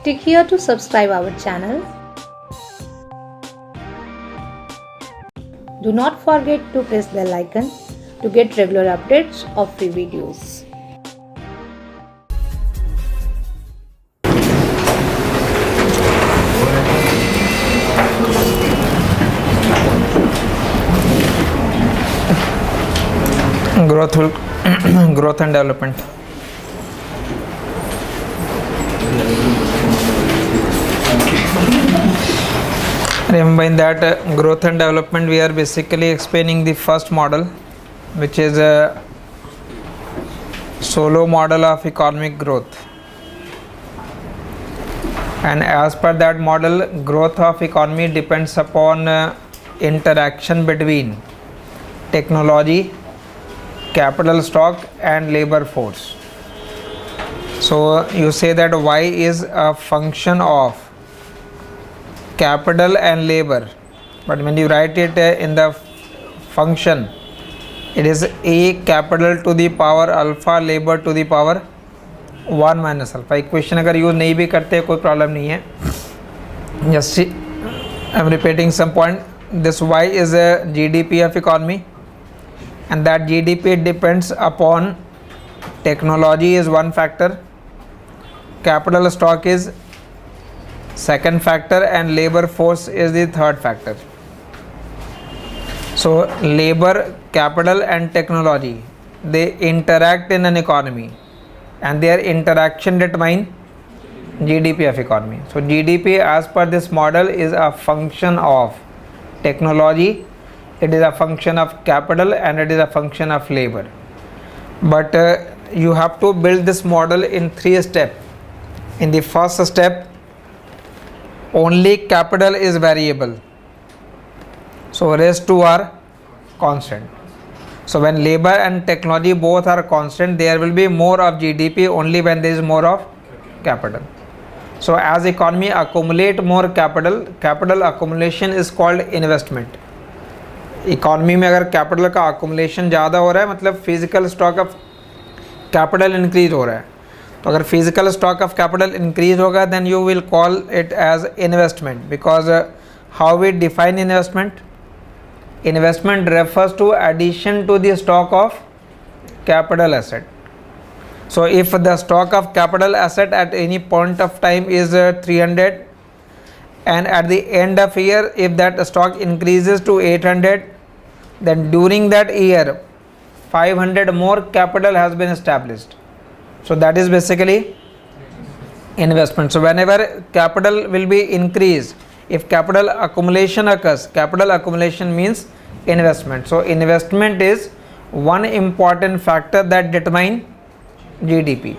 Click here to subscribe our channel. Do not forget to press bell icon to get regular updates of free videos. Growth and development. Remember, in that growth and development, we are basically explaining the first model, which is a solo model of economic growth. And as per that model, growth of economy depends upon interaction between technology, capital stock and labor force. So you say that Y is a function of capital and labor, but when you write it in the function, it is A capital to the power alpha labor to the power 1 minus alpha. Equation अगर use नहीं भी करते कोई problem नहीं है. Just I am repeating some point. This Y is a GDP of economy, and that GDP depends upon technology is one factor, capital stock is second factor, and labor force is the third factor. So labor, capital and technology, they interact in an economy, and their interaction determine GDP of economy. So GDP as per this model is a function of technology, it is a function of capital, and it is a function of labor. But you have to build this model in 3 steps. In the first step, only capital is variable, so rest 2 are constant. So when labor and technology both are constant, there will be more of GDP only when there is more of capital. So as economy accumulate more capital, capital accumulation is called investment. Economy में अगर capital का accumulation ज़्यादा हो रहा है मतलब physical stock of capital increase हो रहा है. तो अगर physical stock of capital increase होगा then you will call it as investment. Because how we define investment? Investment refers to addition to the stock of capital asset. So if the stock of capital asset at any point of time is 300, and at the end of year if that stock increases to 800, then during that year 500 more capital has been established. So that is basically investment. So whenever capital will be increased, if capital accumulation occurs, capital accumulation means investment. So investment is one important factor that determine GDP.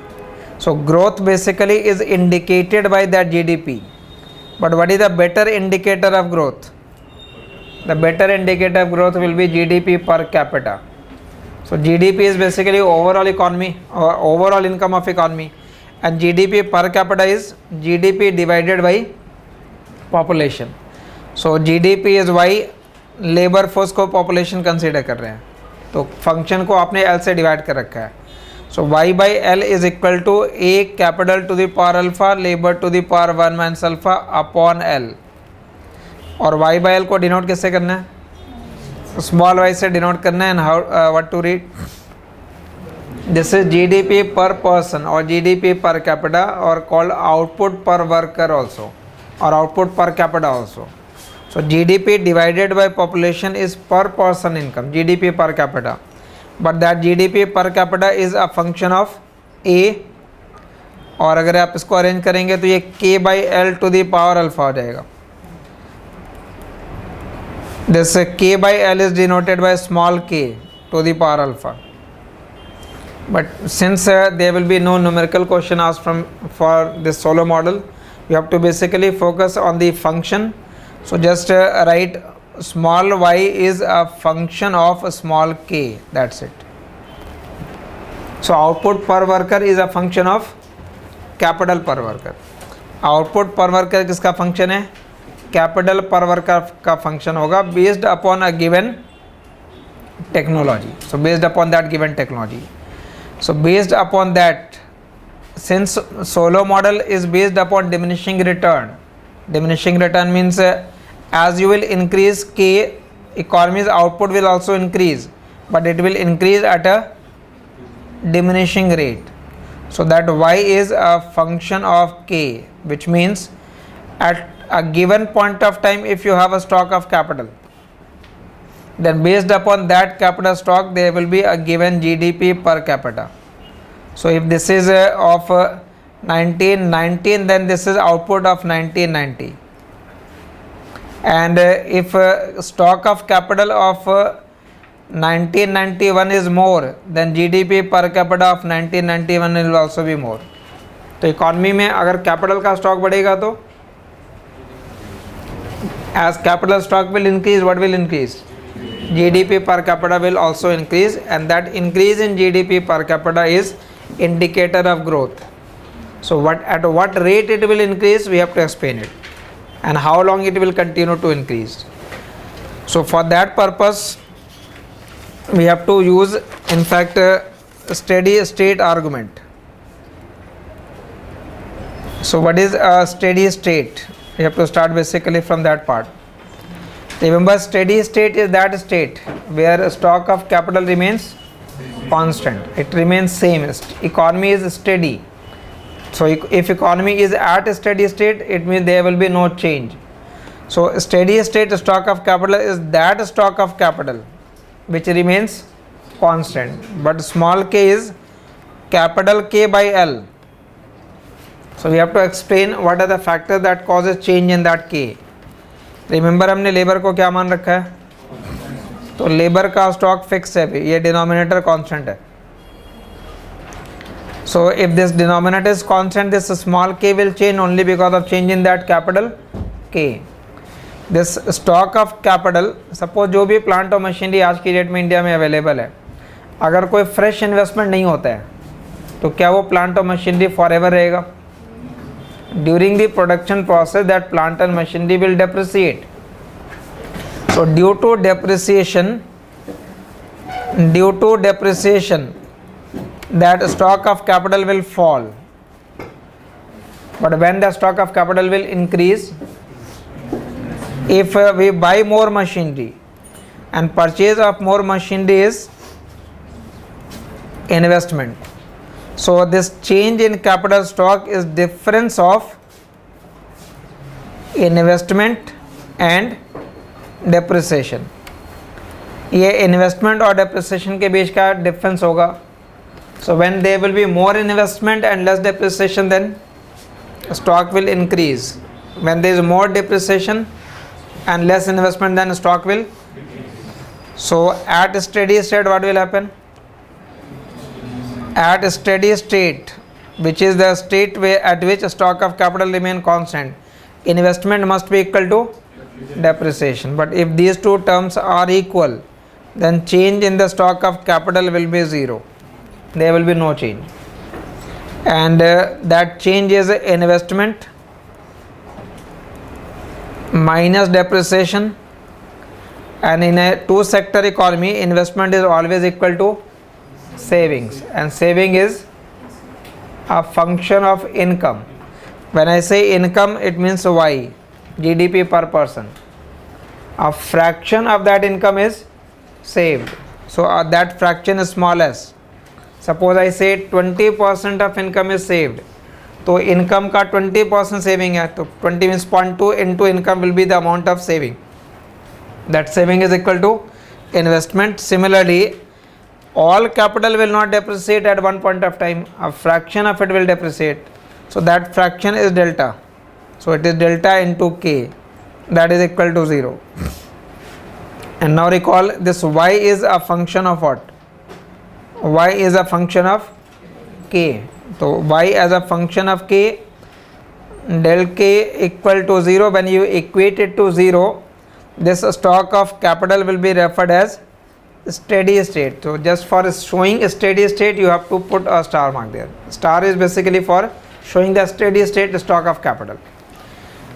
So growth basically is indicated by that GDP. But what is the better indicator of growth? The better indicator of growth will be GDP per capita. So GDP is basically overall economy or overall income of economy, and GDP per capita is GDP divided by population. So GDP is Y, labour force को population consider कर रहे हैं तो function को आपने L से divide कर रखा है. So Y by L is equal to A capital to the power alpha labor to the power 1 minus alpha upon L. और Y by L को डिनोट कैसे करना है? स्मॉल y से डिनोट करना है. And how what to read? This is GDP per person और GDP per capita और called output per worker also और output per capita also. So GDP divided by population is per person income, GDP per capita. But that GDP per capita is a function of A. और अगर आप इसको arrange करेंगे तो ये K by L to the power alpha हो जाएगा. This K by L is denoted by small k to the power alpha. But since there will be no numerical question asked for this solo model, you have to basically focus on the function. So just write small y is a function of small k, that's it. So output per worker is a function of capital per worker. Output per worker किसका function है? Capital per worker का function होगा based upon a given technology. So based upon that given technology, so based upon that since solo model is based upon diminishing return means as you will increase K, economy's output will also increase, but it will increase at a diminishing rate. So that Y is a function of K, which means at a given point of time, if you have a stock of capital, then based upon that capital stock there will be a given GDP per capita. So if this is of 1919, then this is output of 1990. And if stock of capital of 1991 is more, then GDP per capita of 1991 will also be more. तो economy में अगर capital का stock बढ़ेगा तो as capital stock will increase, what will increase? GDP per capita will also increase, and that increase in GDP per capita is indicator of growth. So at what rate it will increase, we have to explain it, and how long it will continue to increase. So for that purpose we have to use, in fact, a steady state argument. So what is a steady state? We have to start basically from that part. Remember, steady state is that state where stock of capital remains constant, it remains same, economy is steady. So if economy is at a steady state, it means there will be no change. So steady state stock of capital is that stock of capital which remains constant, but small k is capital K by L. So we have to explain what are the factors that causes change in that K. Remember, हमने labour को क्या मान रखा है? तो labour का stock fix है, ये डिनोमिनेटर कांस्टेंट है. So if this denominator is constant, this small k will change only because of change in that capital K. This stock of capital, suppose जो भी प्लांट और मशीनरी आज की date में India में अवेलेबल है, अगर कोई फ्रेश इन्वेस्टमेंट नहीं होता है तो क्या वो प्लांट और मशीनरी फॉर एवर रहेगा? During the production process, that plant and machinery will depreciate. So due to depreciation, that stock of capital will fall. But when the stock of capital will increase, if we buy more machinery, and purchase of more machinery is investment. So this change in capital stock is difference of investment and depreciation. ये investment और depreciation के बीच का difference होगा. So when there will be more investment and less depreciation, then stock will increase. When there is more depreciation and less investment, then stock will. So at steady state, what will happen? At steady state, which is the state where at which stock of capital remain constant, investment must be equal to depreciation. But if these two terms are equal, then change in the stock of capital will be zero. There will be no change, and that change is investment minus depreciation. And in a two sector economy, investment is always equal to savings, and saving is a function of income. When I say income, it means Y, GDP per person. A fraction of that income is saved. So that fraction is small s. Suppose I say 20% of income is saved. तो income का 20% saving है, तो 20 means 0.2 into income will be the amount of saving. That saving is equal to investment. Similarly, all capital will not depreciate at one point of time. A fraction of it will depreciate. So that fraction is delta. So it is delta into k. That is equal to 0. And now recall, this y is a function of what? Y is a function of k. So y as a function of k, del k equal to 0. When you equate it to 0, this stock of capital will be referred as steady state. So just for showing a steady state, you have to put a star mark there. Star is basically for showing the steady state stock of capital.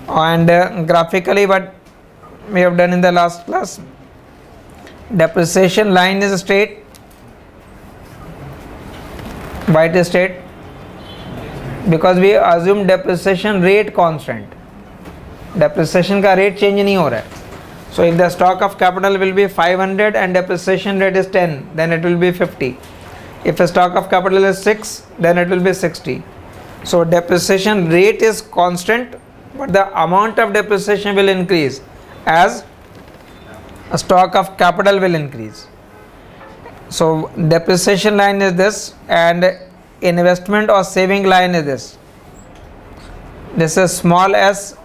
And graphically, what we have done in the last class, depreciation line is straight, white is straight, because we assume depreciation rate constant. Depreciation का rate change नहीं हो रहा है. So if the stock of capital will be 500 and depreciation rate is 10, then it will be 50. If a stock of capital is 6, then it will be 60. So depreciation rate is constant, but the amount of depreciation will increase as a stock of capital will increase. So depreciation line is this, and investment or saving line is this. This is small s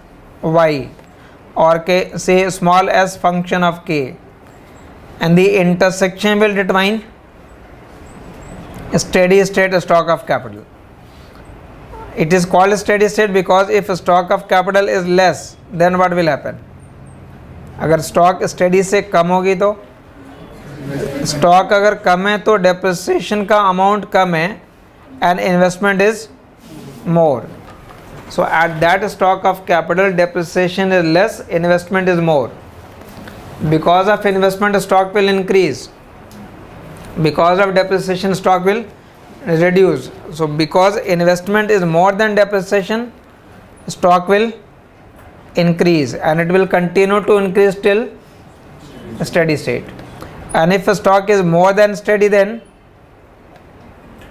y, or k, say small s function of k, and the intersection will determine steady state stock of capital. It is called steady state because if stock of capital is less, then what will happen? अगर stock steady से कम होगी तो stock अगर कम है तो depreciation का amount कम है and investment is more. So at that stock of capital, depreciation is less, investment is more. Because of investment, stock will increase. Because of depreciation, stock will reduce. So because investment is more than depreciation, stock will increase, and it will continue to increase till steady state. And if a stock is more than steady, then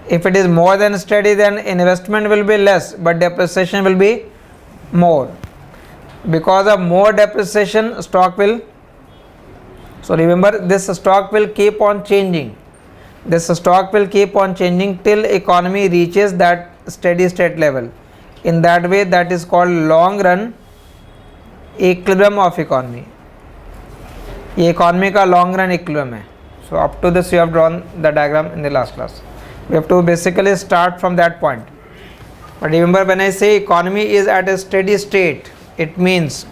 if it is more than steady, then investment will be less, but depreciation will be more. Because of more depreciation, stock will, so remember, this stock will keep on changing. This stock will keep on changing till economy reaches that steady state level. In that way, that is called long run equilibrium of economy. ये economy का long run equilibrium है. So up to this you have drawn the diagram in the last class. We have to basically start from that point. But remember, when I say economy is at a steady state, it means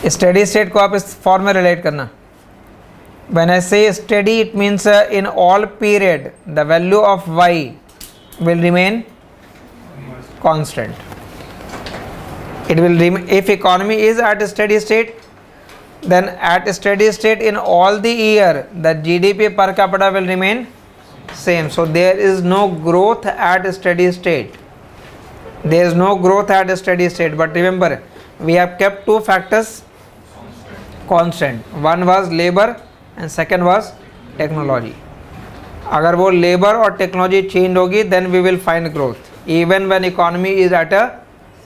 steady state को आप इस form में relate करना. When I say steady, it means in all period the value of y will remain constant. It will remain, if economy is at a steady state, then at a steady state in all the year the GDP per capita will remain same. So there is no growth at a steady state. There is no growth at a steady state. But remember, we have kept two factors constant. One was labor and second was technology. अगर वो labor और technology change होगी, then we will find growth even when economy is at a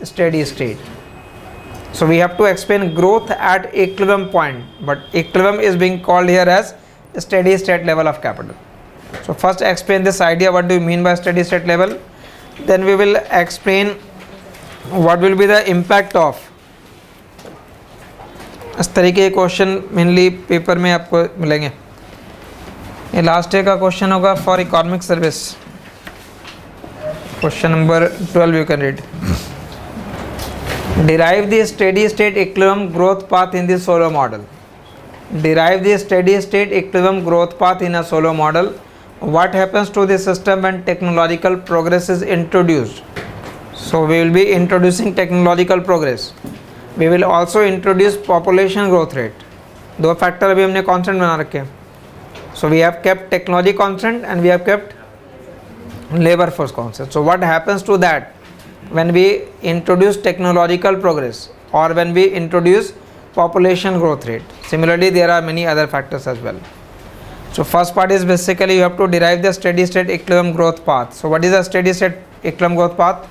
steady state. So we have to explain growth at equilibrium point, but equilibrium is being called here as steady state level of capital. So first explain this idea, what do you mean by steady state level, then we will explain what will be the impact of. इस तरीके के question mainly paper में आपको मिलेंगे. ये last day का question होगा for economic service. Question number 12 you can read. Derive the steady state equilibrium growth path in the Solow model. Derive the steady state equilibrium growth path in a Solow model. What happens to the system when technological progress is introduced? So we will be introducing technological progress. We will also introduce population growth rate. दो factor अभी हमने constant बना रखे हैं. So we have kept technology constant and we have kept labor force constant. So what happens to that when we introduce technological progress or when we introduce population growth rate? Similarly, there are many other factors as well. So first part is basically you have to derive the steady state equilibrium growth path. So what is a steady state equilibrium growth path?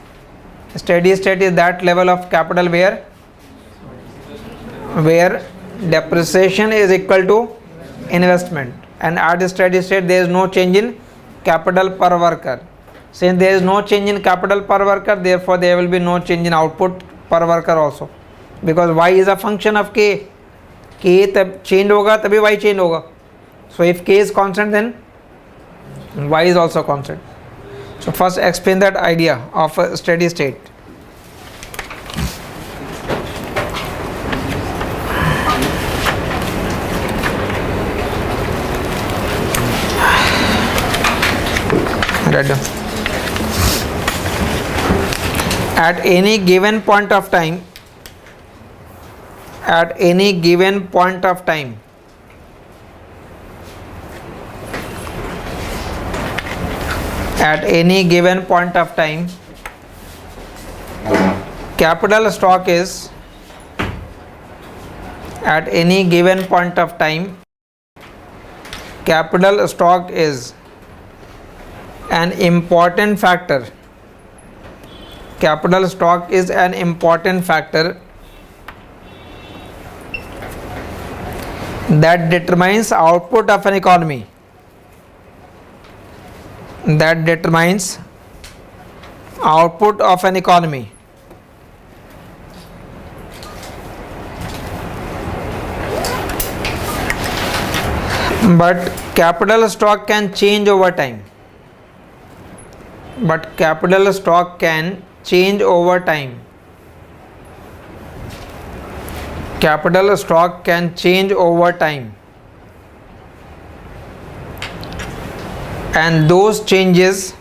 Steady state is that level of capital where depreciation is equal to investment, and at steady state there is no change in capital per worker. Since there is no change in capital per worker, therefore there will be no change in output per worker also, because y is a function of k. k तब change होगा तभी y change होगा. So if k is constant, then y is also constant. So first explain that idea of a steady state. Write down. At any given point of time, at any given point of time, at any given point of time, capital stock is at any given point of time, capital stock is an important factor. Capital stock is an important factor that determines output of an economy. That determines output of an economy. But capital stock can change over time. But capital stock can change over time. Capital stock can change over time. And those changes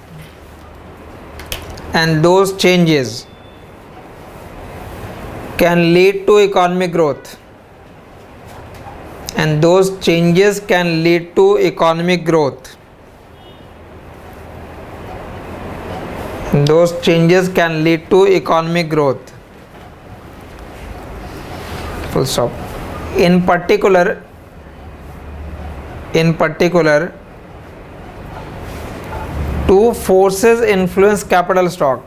can lead to economic growth. And those changes can lead to economic growth. Those changes can lead to economic growth. Full stop. In particular, two forces influence capital stock.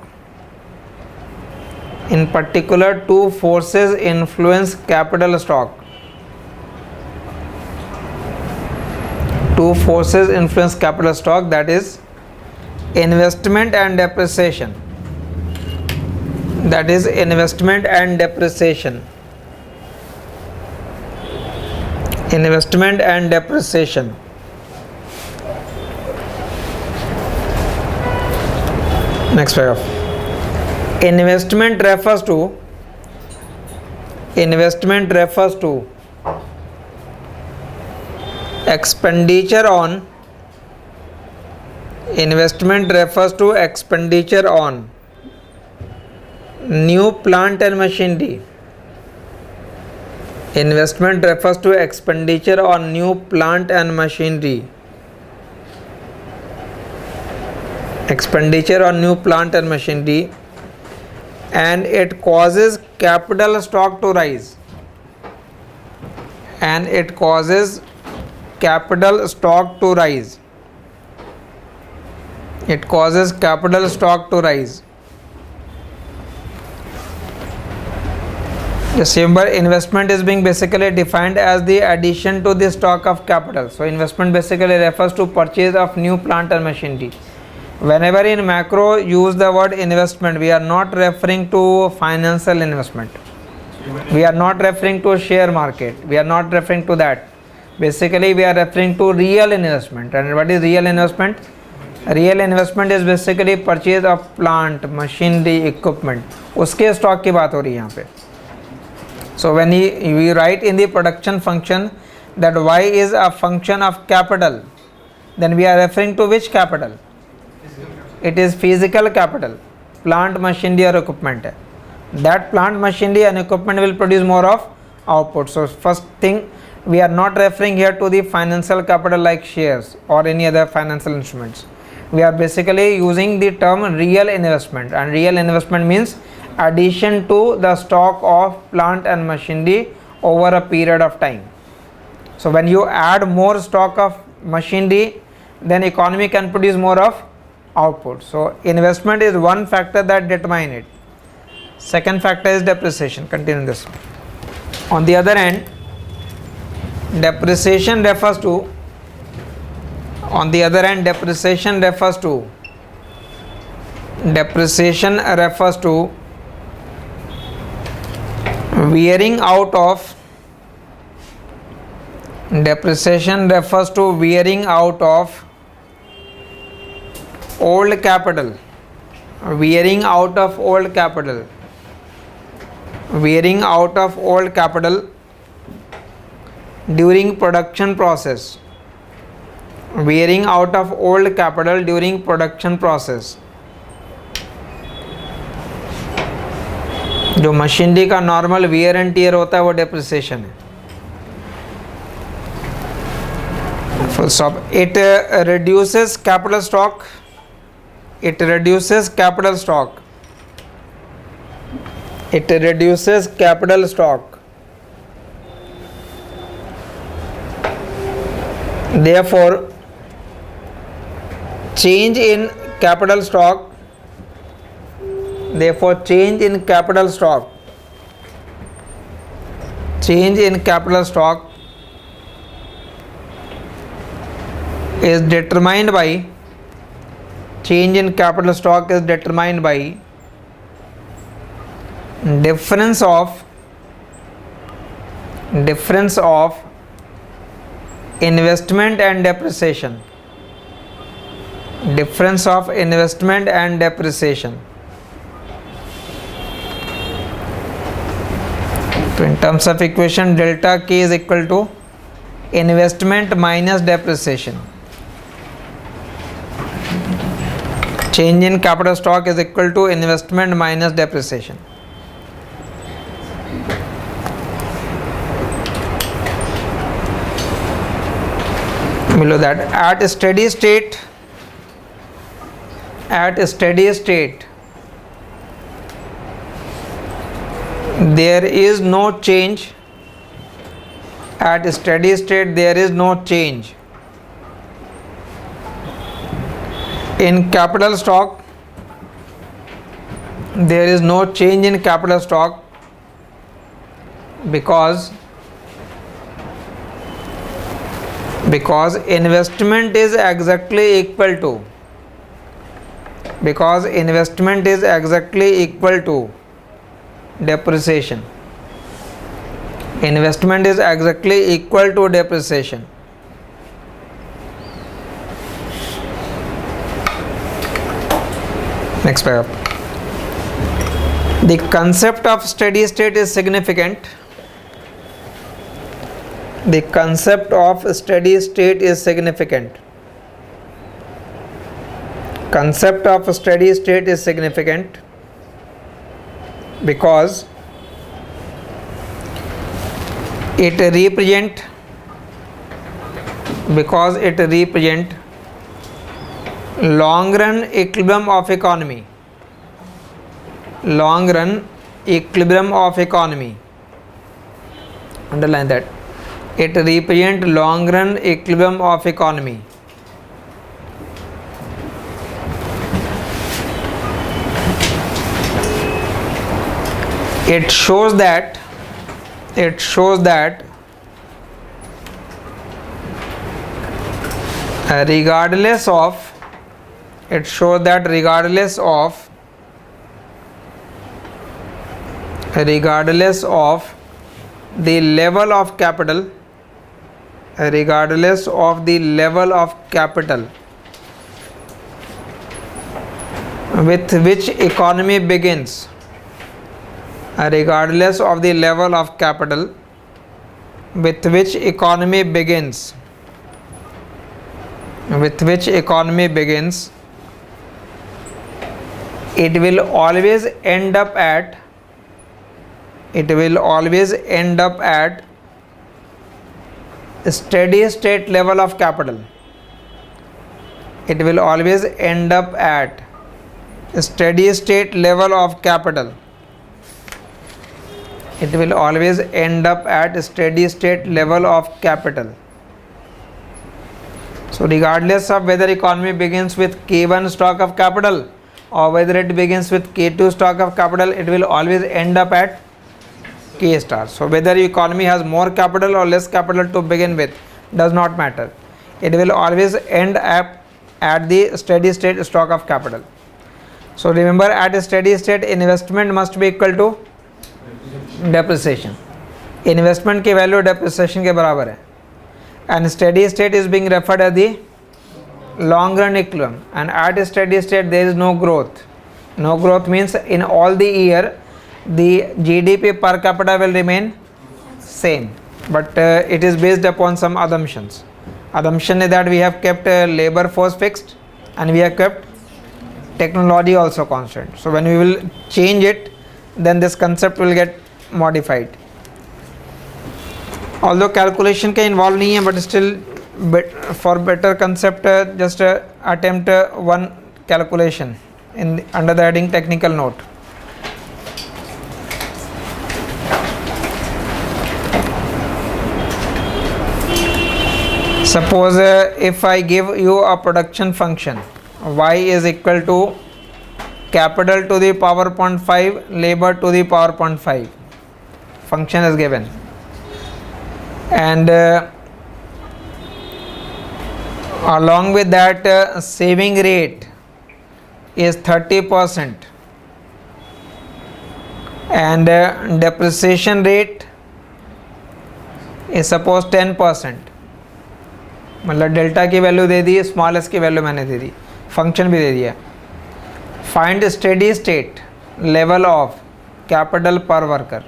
In particular, two forces influence capital stock. Two forces influence capital stock, that is investment and depreciation. That is investment and depreciation. Investment and depreciation. Next paragraph. Investment refers to expenditure on new plant and machinery. Investment refers to expenditure on new plant and machinery. Expenditure on new plant and machinery, and it causes capital stock to rise. And it causes capital stock to rise. It causes capital stock to rise. Just remember, investment is being basically defined as the addition to the stock of capital. So investment basically refers to purchase of new plant and machinery. Whenever in macro use the word investment, we are not referring to financial investment. We are not referring to share market. We are not referring to that. Basically, we are referring to real investment. And what is real investment? Real investment is basically purchase of plant, machinery, equipment. उसके stock की बात हो रही है यहाँ पे. So when we write in the production function that y is a function of capital, then we are referring to which capital? It is physical capital, plant, machinery or equipment. That plant, machinery and equipment will produce more of output. So first thing, we are not referring here to the financial capital like shares or any other financial instruments. We are basically using the term real investment, and real investment means addition to the stock of plant and machinery over a period of time. So when you add more stock of machinery, then economy can produce more of output. So investment is one factor that determines it. Second factor is depreciation. Continue this. On the other hand, depreciation refers to wearing out of old capital. Wearing out of old capital during production process. Wearing out of old capital during production process. जो machinery का normal wear and tear होता है वो depreciation है. Full stop. It reduces capital stock. It reduces capital stock. Therefore, change in capital stock change in capital stock is determined by difference of investment and depreciation. So in terms of equation, delta K is equal to investment minus depreciation. Change in capital stock is equal to investment minus depreciation. Below that, at steady state, there is no change. At steady state, there is no change in capital stock. There is no change in capital stock because investment is exactly equal to depreciation. Investment is exactly equal to depreciation. Next paragraph. The concept of steady state is significant. The concept of steady state is significant. Concept of steady state is significant because it represent long run equilibrium of economy. Underline that. It represent long run equilibrium of economy. It shows that regardless of the level of capital with which economy begins, regardless of the level of capital with which economy begins, it will always end up at steady state level of capital. It will always end up at steady state level of capital. It will always end up at steady state level of capital. So regardless of whether economy begins with K1 stock of capital or whether it begins with K2 stock of capital, it will always end up at K star. So whether economy has more capital or less capital to begin with does not matter. It will always end up at the steady state stock of capital. So remember, at a steady state investment must be equal to depreciation. Investment की value depreciation के बराबर है. And steady state is being referred as the long run equilibrium. And at a steady state there is no growth. No growth means in all the year the GDP per capita will remain same, but it is based upon some assumptions. Assumption is that we have kept labor force fixed and we have kept technology also constant. So when we will change it, then this concept will get modified. Although calculation के involve नहीं है, but still for better concept just attempt one calculation in under the heading technical note. Suppose if I give you a production function, y is equal to capital to the power 0.5 labor to the power 0.5 function is given, and along with that saving rate is 30% and depreciation rate is suppose 10%. मतलब delta की value दे दी, small s की value मैंने दे दी, function भी दे दिया. Find steady state level of capital per worker.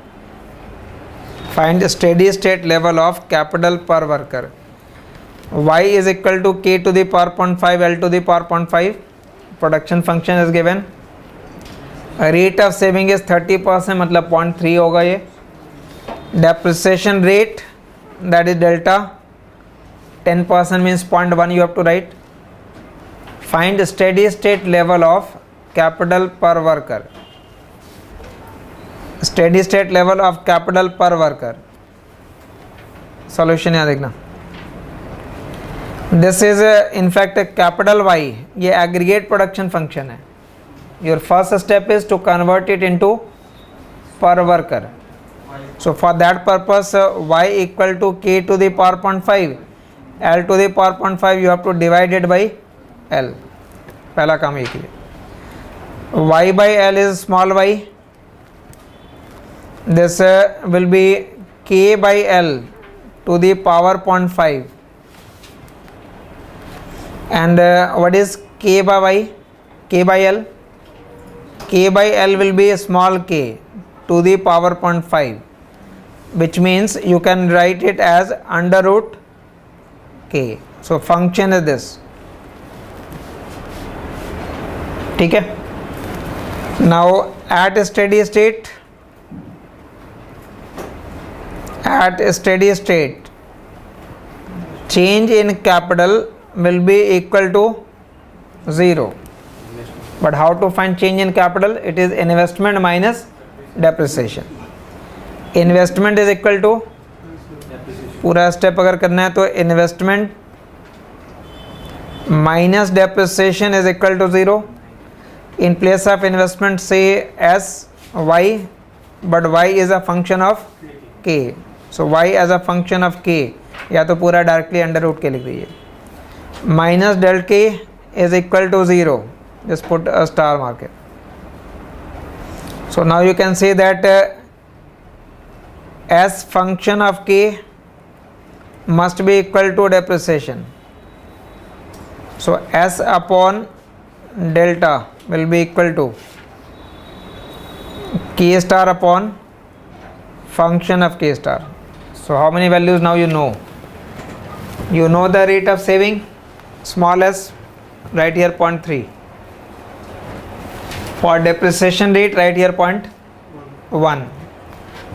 Find steady state level of capital per worker. y is equal to k to the power 0.5 l to the power 0.5. Production function is given. Rate of saving is 30%, मतलब 0.3 होगा ये. Depreciation rate that is delta 10% means 0.1 you have to write. Find steady state level of capital per worker. Steady state level of capital per worker. Solution यहाँ देखना. This is in fact a capital Y. ये aggregate production function है. Your first step is to convert it into per worker. So for that purpose Y equal to k to the power 0.5. L to the power 0.5 you have to divide it by L. पहला काम ये कीजिए. Y by L is small y. This will be k by L to the power 0.5. And what is k by y? K by L. K by L will be small k to the power 0.5, which means you can write it as under root k. So function is this. ठीक है. Now at steady state, change in capital will be equal to 0. But how to find change in capital? It is investment minus depreciation. Investment is equal to, पूरा step अगर करना है तो investment minus depreciation is equal to 0. In place of investment से s y, but y is a function of k. So y as a function of k, या तो पूरा directly under root के लिख दीजिए. Minus delta k is equal to 0. Just put a star market. So now you can say that s function of k must be equal to depreciation. So S upon delta will be equal to K star upon function of K star. So how many values now you know? You know the rate of saving, small s, right here 0.3. For depreciation rate, right here 0.1.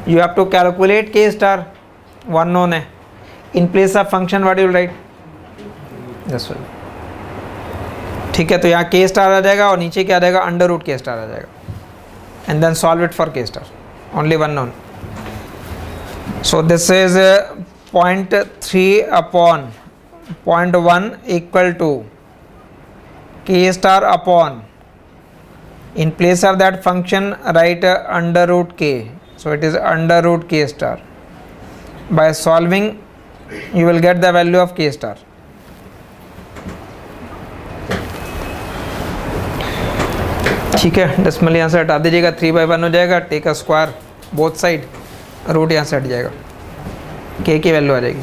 You have to calculate K star, one known है. In place of function what you will write? This one. ठीक है, तो यहाँ k star आ जाएगा और नीचे क्या आ जाएगा? अंडर रूट k स्टार आ जाएगा. And then solve it for k star. Only one known. So this is 0.3 upon 0.1 equal to k star upon, in place of that function write under root k. So it is under root k star. By solving you will get the value of k star. ठीक है, decimal यहाँ से हटा दीजिएगा, 3/1 हो जाएगा. Take a square both side, root यहाँ से हट जाएगा, k की वैल्यू आ जाएगी.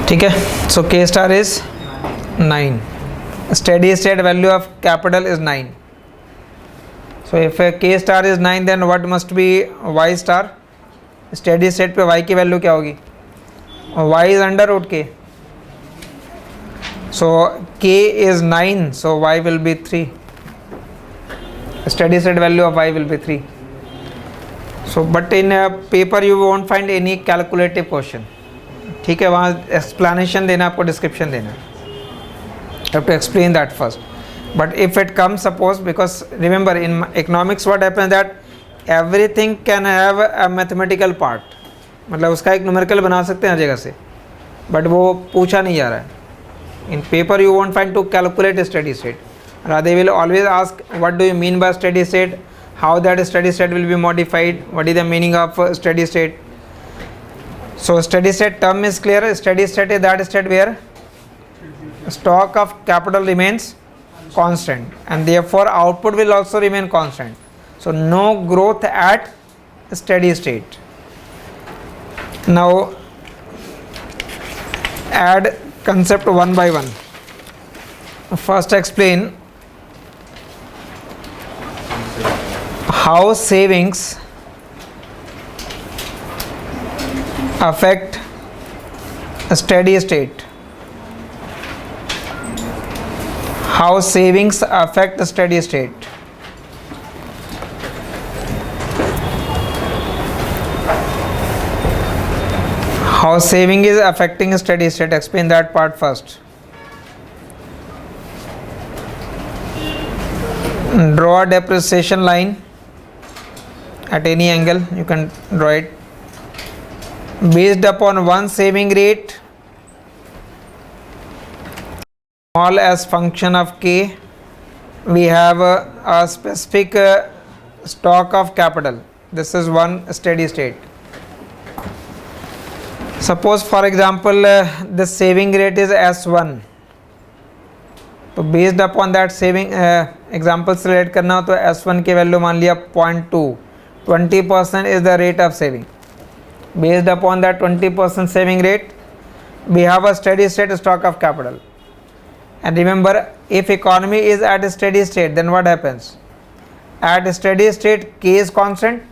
ठीक है. So k star is 9. Steady state value of capital is 9. So if k star is 9 then what must be y star. Steady state पे y की वैल्यू क्या होगी? y is under root k. So k is 9, so y will be 3. Steady state value of y will be 3. So but in paper you won't find any calculative question. ठीक है, वहाँ explanation देना, आपको description देना, have to explain that first. But if it comes suppose, because remember in economics what happens that everything can have a mathematical part, मतलब उसका एक numerical बना सकते हैं हर जगह से, बट वो पूछा नहीं जा रहा है. In paper you won't find to calculate study state, they will always ask what do you mean by study state, how that study state will be modified, what is the meaning of study state. So steady state term is clear. Steady state is that state where stock of capital remains constant and therefore output will also remain constant. So no growth at steady state. Now add concept one by one. First explain how savings affect a steady state. How savings affect a steady state. How saving is affecting a steady state. Explain that part first. Draw a depreciation line at any angle. You can draw it. Based upon one saving rate small as function of k, we have a specific stock of capital. This is one steady state. Suppose for example the saving rate is S1, तो based upon that saving example से relate करना हो तो S1 की value मान लिया 0.2, 20% is the rate of saving. Based upon that 20% saving rate, we have a steady state stock of capital. And remember, if economy is at a steady state, then what happens? At a steady state, k is constant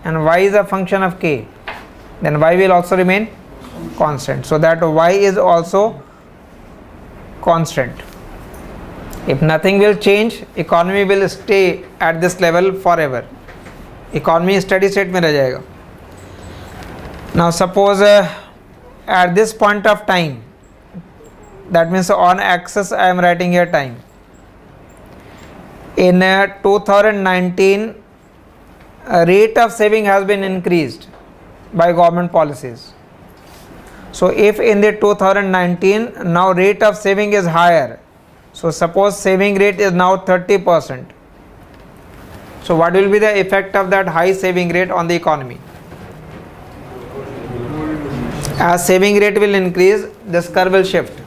and y is a function of k. Then y will also remain constant. So that y is also constant. If nothing will change, economy will stay at this level forever. Economy steady state में रह जाएगा. Now suppose at this point of time, that means on axis I am writing here time. In 2019, rate of saving has been increased by government policies. So if in the 2019 now rate of saving is higher, so suppose saving rate is now 30%. So what will be the effect of that high saving rate on the economy? As saving rate will increase, this curve will shift.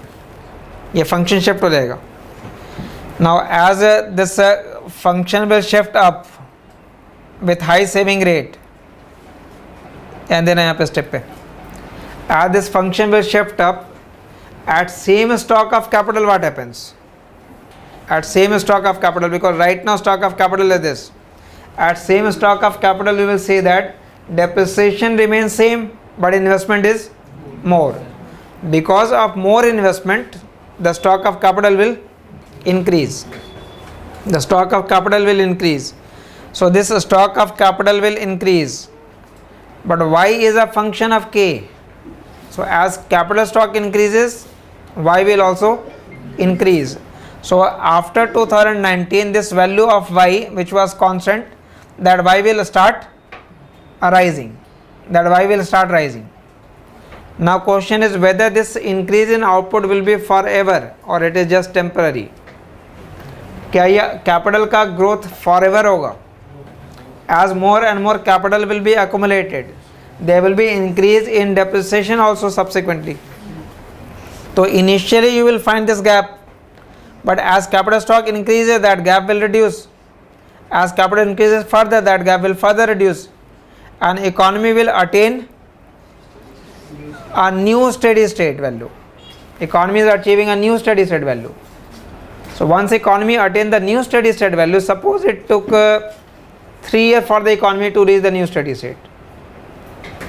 ये function shift हो जाएगा. Now as this function will shift up with high saving rate, and then यहाँ पे step पे, as this function will shift up, at same stock of capital what happens? At same stock of capital, because right now stock of capital is this. At same stock of capital we will say that depreciation remains same but investment is more. Because of more investment, the stock of capital will increase. The stock of capital will increase. So this stock of capital will increase, but y is a function of k. So as capital stock increases, y will also increase. So after 2019, this value of y which was constant, that y will start rising. That y will start rising. Now question is whether this increase in output will be forever or it is just temporary. क्या ये capital का growth forever होगा? As more and more capital will be accumulated, there will be increase in depreciation also subsequently. So initially you will find this gap, but as capital stock increases, that gap will reduce. As capital increases further, that gap will further reduce, and economy will attain a new steady state value. Economy is achieving a new steady state value. So once economy attain the new steady state value, suppose it took 3 years for the economy to reach the new steady state.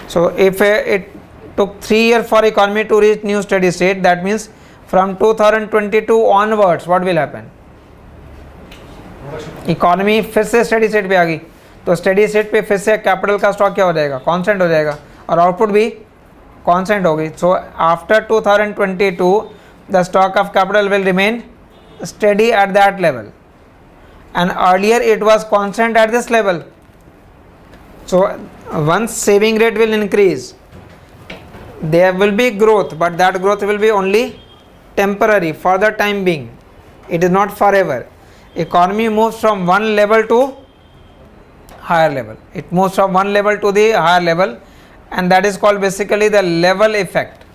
So if it took 3 years for economy to reach new steady state, that means from 2022 onwards what will happen? Economy फिर से steady state पे आ गई, तो steady state पे फिर से capital का stock क्या हो जाएगा? कांस्टेंट हो जाएगा, और आउटपुट भी कांस्टेंट होगी. So after 2022 the stock of capital will remain steady at that level, and earlier it was constant at this level. So once saving rate will increase, there will be growth, but that growth will be only temporary, for the time being. It is not forever. Economy moves from one level to higher level. It moves from one level to the higher level, and that is called basically the level effect.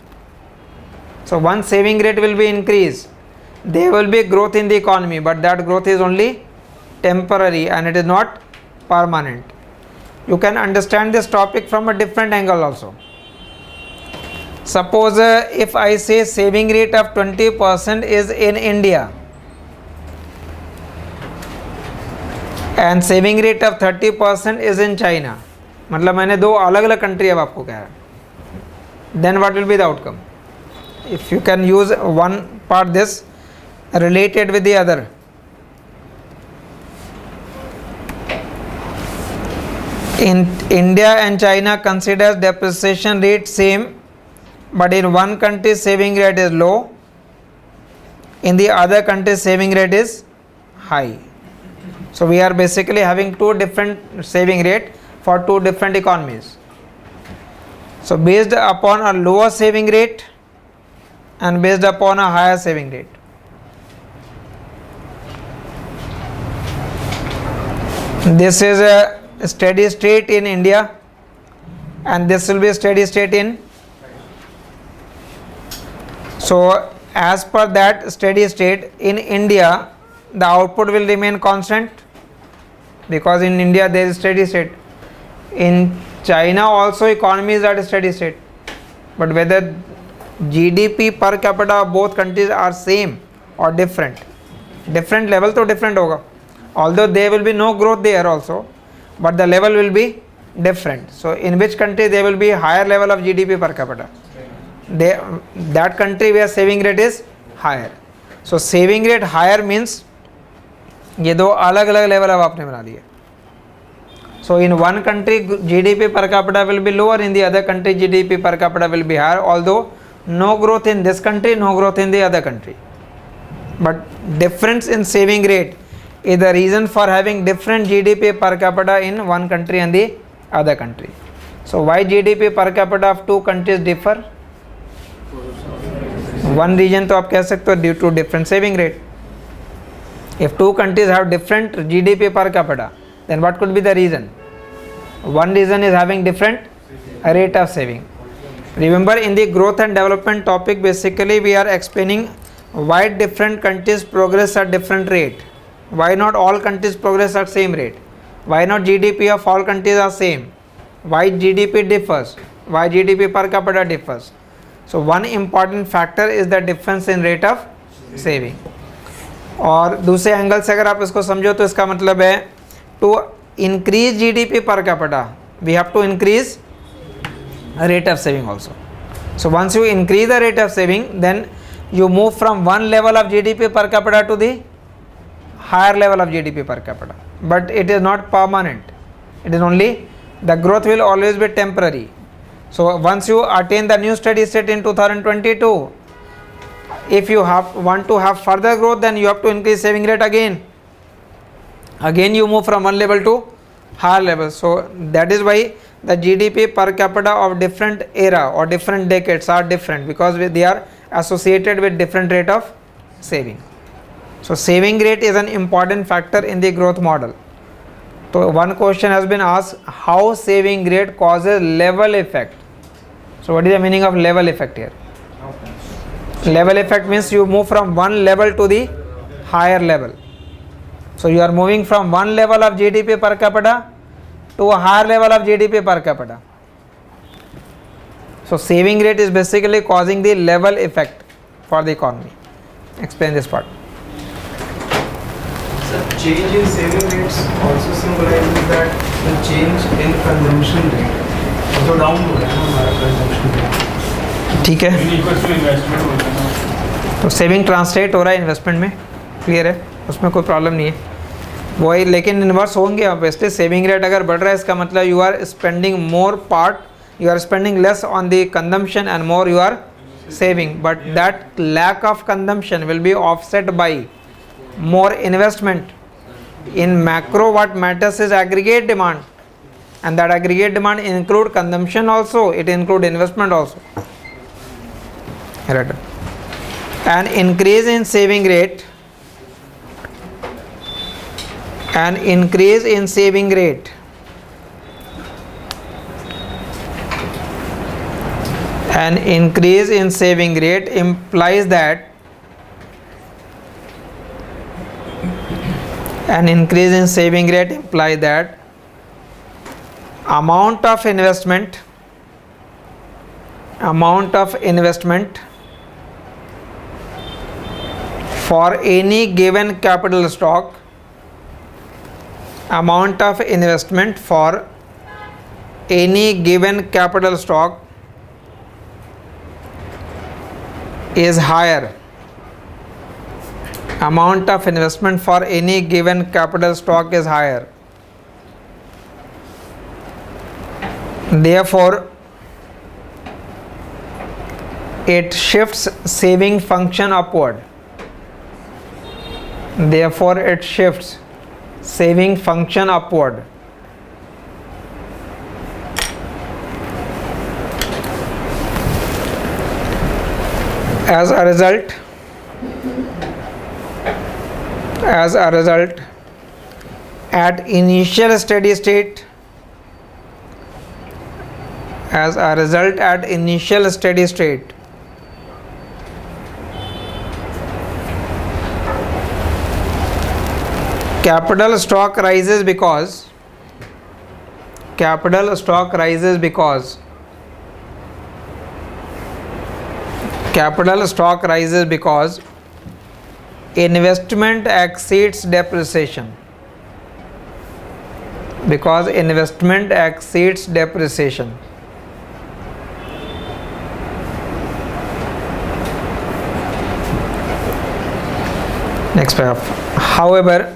So once saving rate will be increased, there will be growth in the economy, but that growth is only temporary and it is not permanent. You can understand this topic from a different angle also. Suppose if I say saving rate of 20% is in India and saving rate of 30% is in China, मतलब मैंने दो अलग अलग country अब आपको कहा है, then what will be the outcome? If you can use one part this related with the other. In India and China considers depreciation rate same, but in one country saving rate is low, in the other country saving rate is high. So we are basically having two different saving rate for two different economies. So based upon a lower saving rate and based upon a higher saving rate. This is a steady state in India and this will be a steady state in. So as per that steady state in India, the output will remain constant because in India there is steady state. In China also economies are at a steady state, but whether GDP per capita of both countries are same or different level तो different होगा. Although there will be no growth there also, but the level will be different. So in which country there will be higher level of GDP per capita, that country where saving rate is higher. So saving rate higher means ये दो अलग अलग level अब आपने बना दिए. So in one country GDP per capita will be lower, in the other country GDP per capita will be higher, although no growth in this country, no growth in the other country. But difference in saving rate is the reason for having different GDP per capita in one country and the other country. So why GDP per capita of two countries differ? One reason तो आप कह सकते हो due to different saving rate. If two countries have different GDP per capita, then what could be the reason? One reason is having different rate of saving. Remember, in the growth and development topic, basically we are explaining why different countries progress at different rate. Why not all countries progress at same rate? Why not GDP of all countries are same? Why GDP differs? Why GDP per capita differs? So one important factor is the difference in rate of saving. और दूसरे angle से अगर आप इसको समझो तो इसका मतलब है to increase GDP per capita we have to increase rate of saving also. So once you increase the rate of saving, then you move from one level of GDP per capita to the higher level of GDP per capita, but it is not permanent. It is only the growth will always be temporary. So once you attain the new steady state in 2022, if you want to have further growth, then you have to increase saving rate again you move from one level to higher level. So that is why the GDP per capita of different era or different decades are different, because they are associated with different rate of saving. So saving rate is an important factor in the growth model. So one question has been asked, how saving rate causes level effect. So what is the meaning of level effect here? Level effect means you move from one level to the higher level. So you are moving from one level of GDP per capita to a higher level of GDP per capita. So saving rate is basically causing the level effect for the economy. Explain this part. So change in saving rates also symbolizes that the change in consumption rate. So down हो रहा है हमारा consumption rate. ठीक है, तो saving translate हो रहा है इन्वेस्टमेंट में, क्लियर है, उसमें कोई प्रॉब्लम नहीं है वही, लेकिन इन्वर्स होंगे ऑब्वियसली. सेविंग रेट अगर बढ़ रहा है इसका मतलब you are spending more part you are spending less on the consumption and more you are saving, but that lack of consumption will be offset by more investment. In macro, what matters is aggregate demand, and that aggregate demand include consumption also, it include investment also. Right. An increase in saving rate, an increase in saving rate an increase in saving rate implies that an increase in saving rate implies that amount of investment for any given capital stock, amount of investment for any given capital stock is higher. Amount of investment for any given capital stock is higher. Therefore, it shifts saving function upward. Therefore, it shifts saving function upward. As a result, at initial steady state, capital stock rises because investment exceeds depreciation. Next paragraph. However,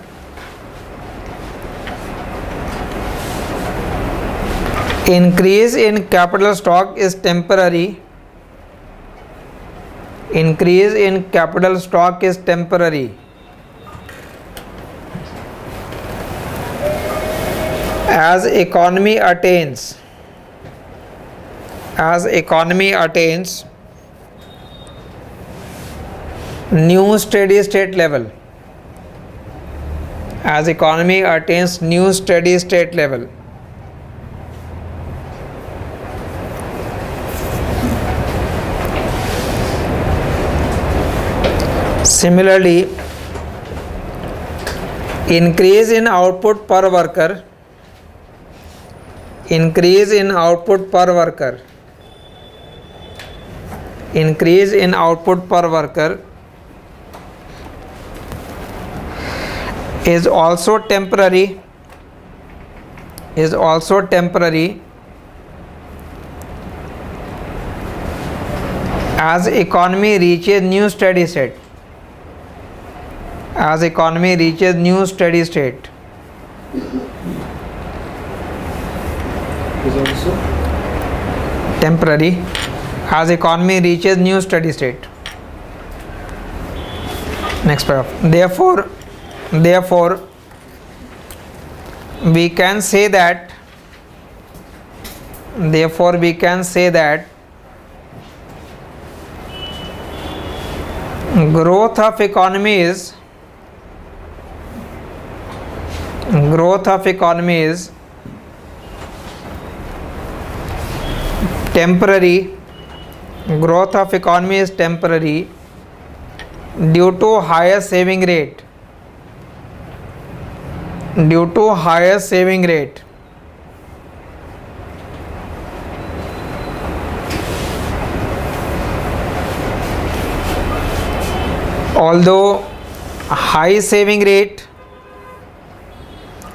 increase in capital stock is temporary. As economy attains new steady state level. Similarly, increase in output per worker is also temporary as economy reaches new steady state. Is also Temporary as economy reaches new steady state. Next paragraph. Therefore, we can say that growth of economy is temporary. Due to higher saving rate.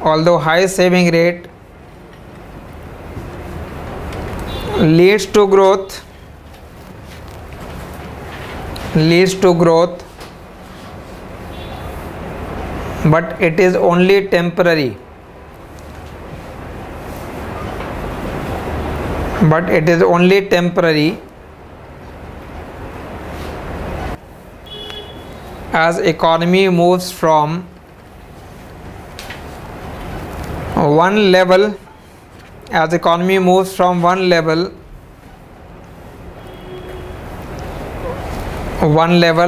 Although high saving rate leads to growth, but it is only temporary. but it is only temporary as economy moves from one level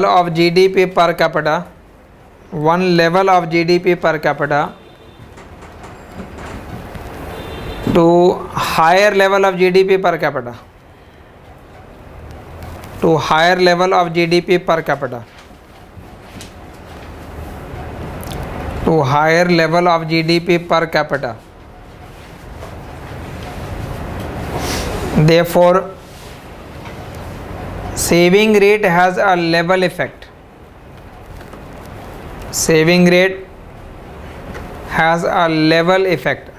of GDP per capita to higher level of GDP per capita therefore saving rate has a level effect.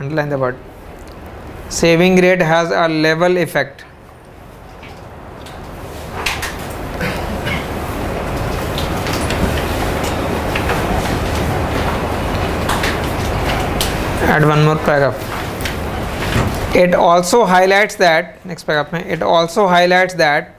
Underline the word. Saving rate has a level effect. Add one more paragraph. It also highlights that, next paragraph mein, it also highlights that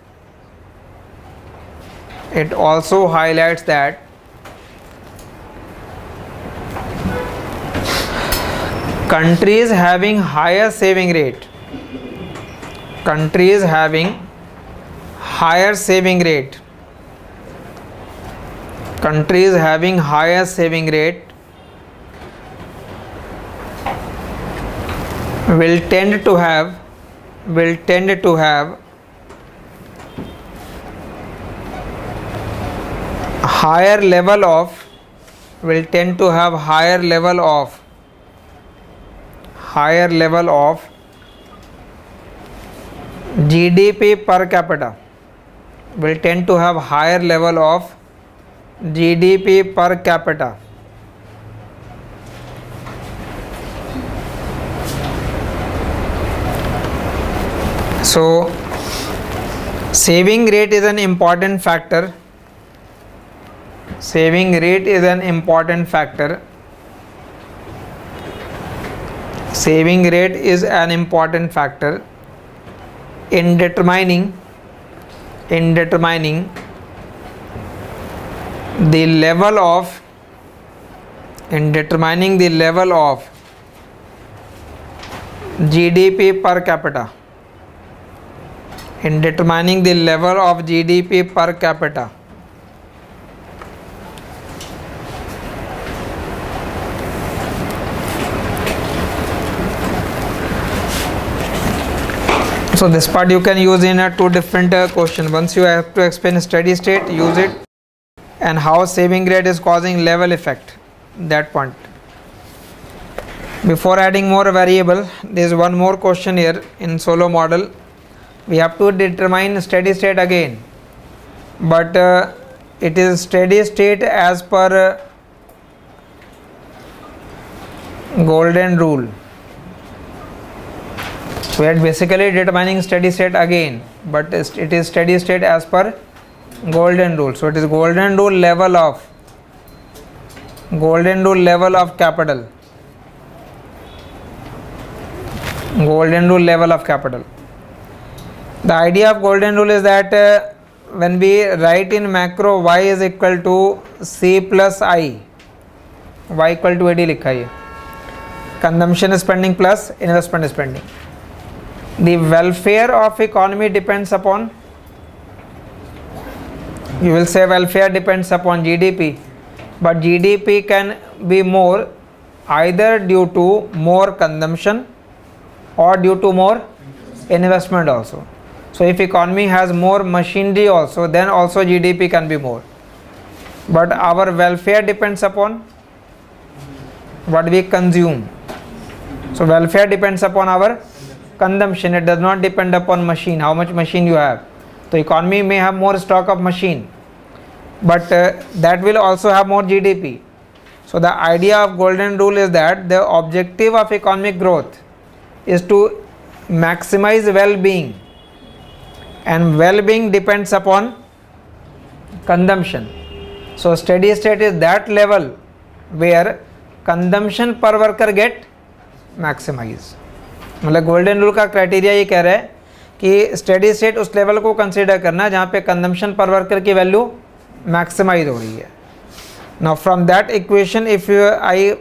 countries having higher saving rate will tend to have higher level of GDP per capita. So saving rate is an important factor. In determining the level of GDP per capita. So this part you can use in a two different question. Once you have to explain steady state, use it, and how saving rate is causing level effect, that point. Before adding more variable, there is one more question here in solo model. We have to determine steady state again, but it is steady state as per golden rule. We are basically determining steady state again, but it is steady state as per golden rule. So it is golden rule level of capital. The idea of golden rule is that when we write in macro y is equal to c plus I, y equal to AD लिखा है, consumption spending plus investment spending. The welfare of economy depends upon, you will say welfare depends upon GDP, but GDP can be more either due to more consumption or due to more investment also. So if economy has more machinery also, then also GDP can be more. But our welfare depends upon what we consume. So welfare depends upon our consumption. It does not depend upon machine, how much machine you have. So economy may have more stock of machine, but that will also have more GDP. So the idea of golden rule is that the objective of economic growth is to maximize well-being, and well-being depends upon consumption. So steady state is that level where consumption per worker get maximize. मतलब golden rule का criteria ये कह रहा है कि steady state उस level को consider करना है जहाँ पे कंजम्पशन पर वर्कर की वैल्यू मैक्सिमाइज हो रही है. Now from that equation if you I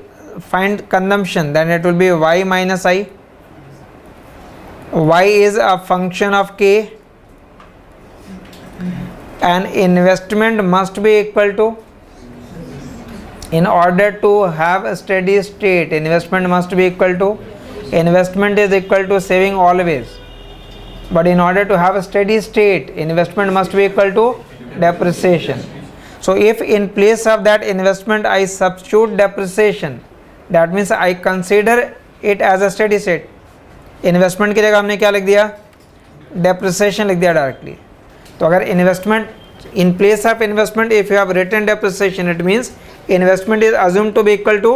find consumption then it will be y minus I. y is a function of k and investment must be equal to, in order to have a steady state investment must be equal to, investment is equal to saving always, but in order to have a steady state investment must be equal to depreciation. So if in place of that investment I substitute depreciation, that means I consider it as a steady state. Investment की जगह हमने क्या लिख दिया, depreciation लिख दिया directly. तो अगर investment in place of investment if you have written depreciation it means investment is assumed to be equal to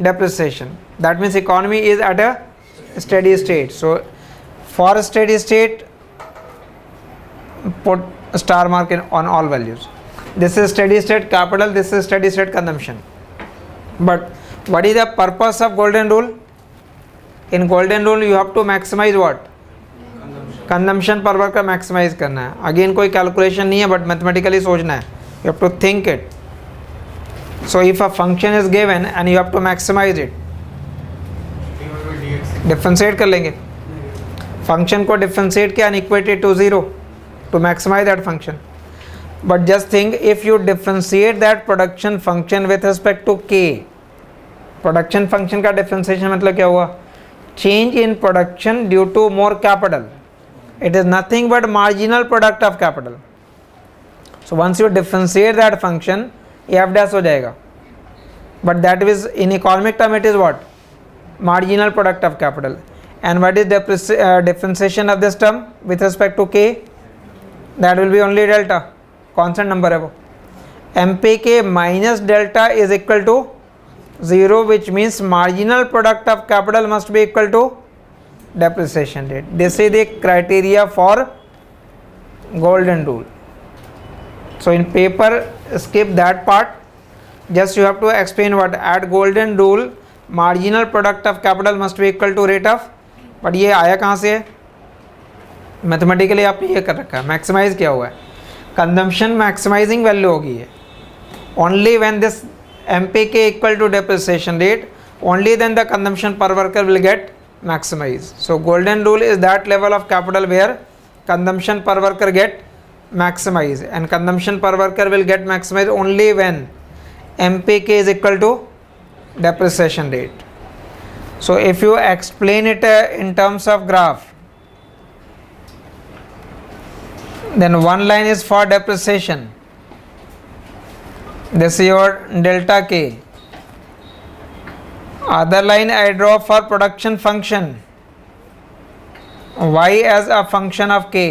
depreciation. That means economy is at a steady state. So for steady state put star mark on all values. This is steady state capital, this is steady state consumption. But what is the purpose of golden rule? In golden rule you have to maximize what? Consumption per worker maximize करना है. Again कोई calculation नहीं है but mathematically सोचना है. You have to think it. So if a function is given and you have to maximize it, differentiate कर लेंगे. Function को differentiate किया and equate it to 0 to maximize that function. But just think, if you differentiate that production function with respect to k, production function का differentiation मतलब क्या हुआ? Change in production due to more capital. It is nothing but marginal product of capital. So once you differentiate that function, f dash हो जाएगा. But that is in economic term it is what? Marginal product of capital. And what is differentiation of this term with respect to k? That will be only delta. Constant number है वो. MPK minus delta is equal to 0, which means marginal product of capital must be equal to depreciation rate. This is the criteria for golden rule. So in paper skip that part. Just you have to explain what at golden rule marginal product of capital must be equal to rate of. But ये आया कहाँ से है? Mathematically आपने ये कर रखा है, मैक्सिमाइज किया हुआ है. कंजम्पशन मैक्सिमाइजिंग वैल्यू होगी ये. Only when this MPK equal to depreciation rate, only then the consumption पर worker will get maximise. So golden rule is that level of capital where consumption पर worker get maximize, and consumption per worker will get maximized only when MPK is equal to depreciation rate. So if you explain it in terms of graph, then one line is for depreciation, this is your delta K. Other line I draw for production function, Y as a function of K.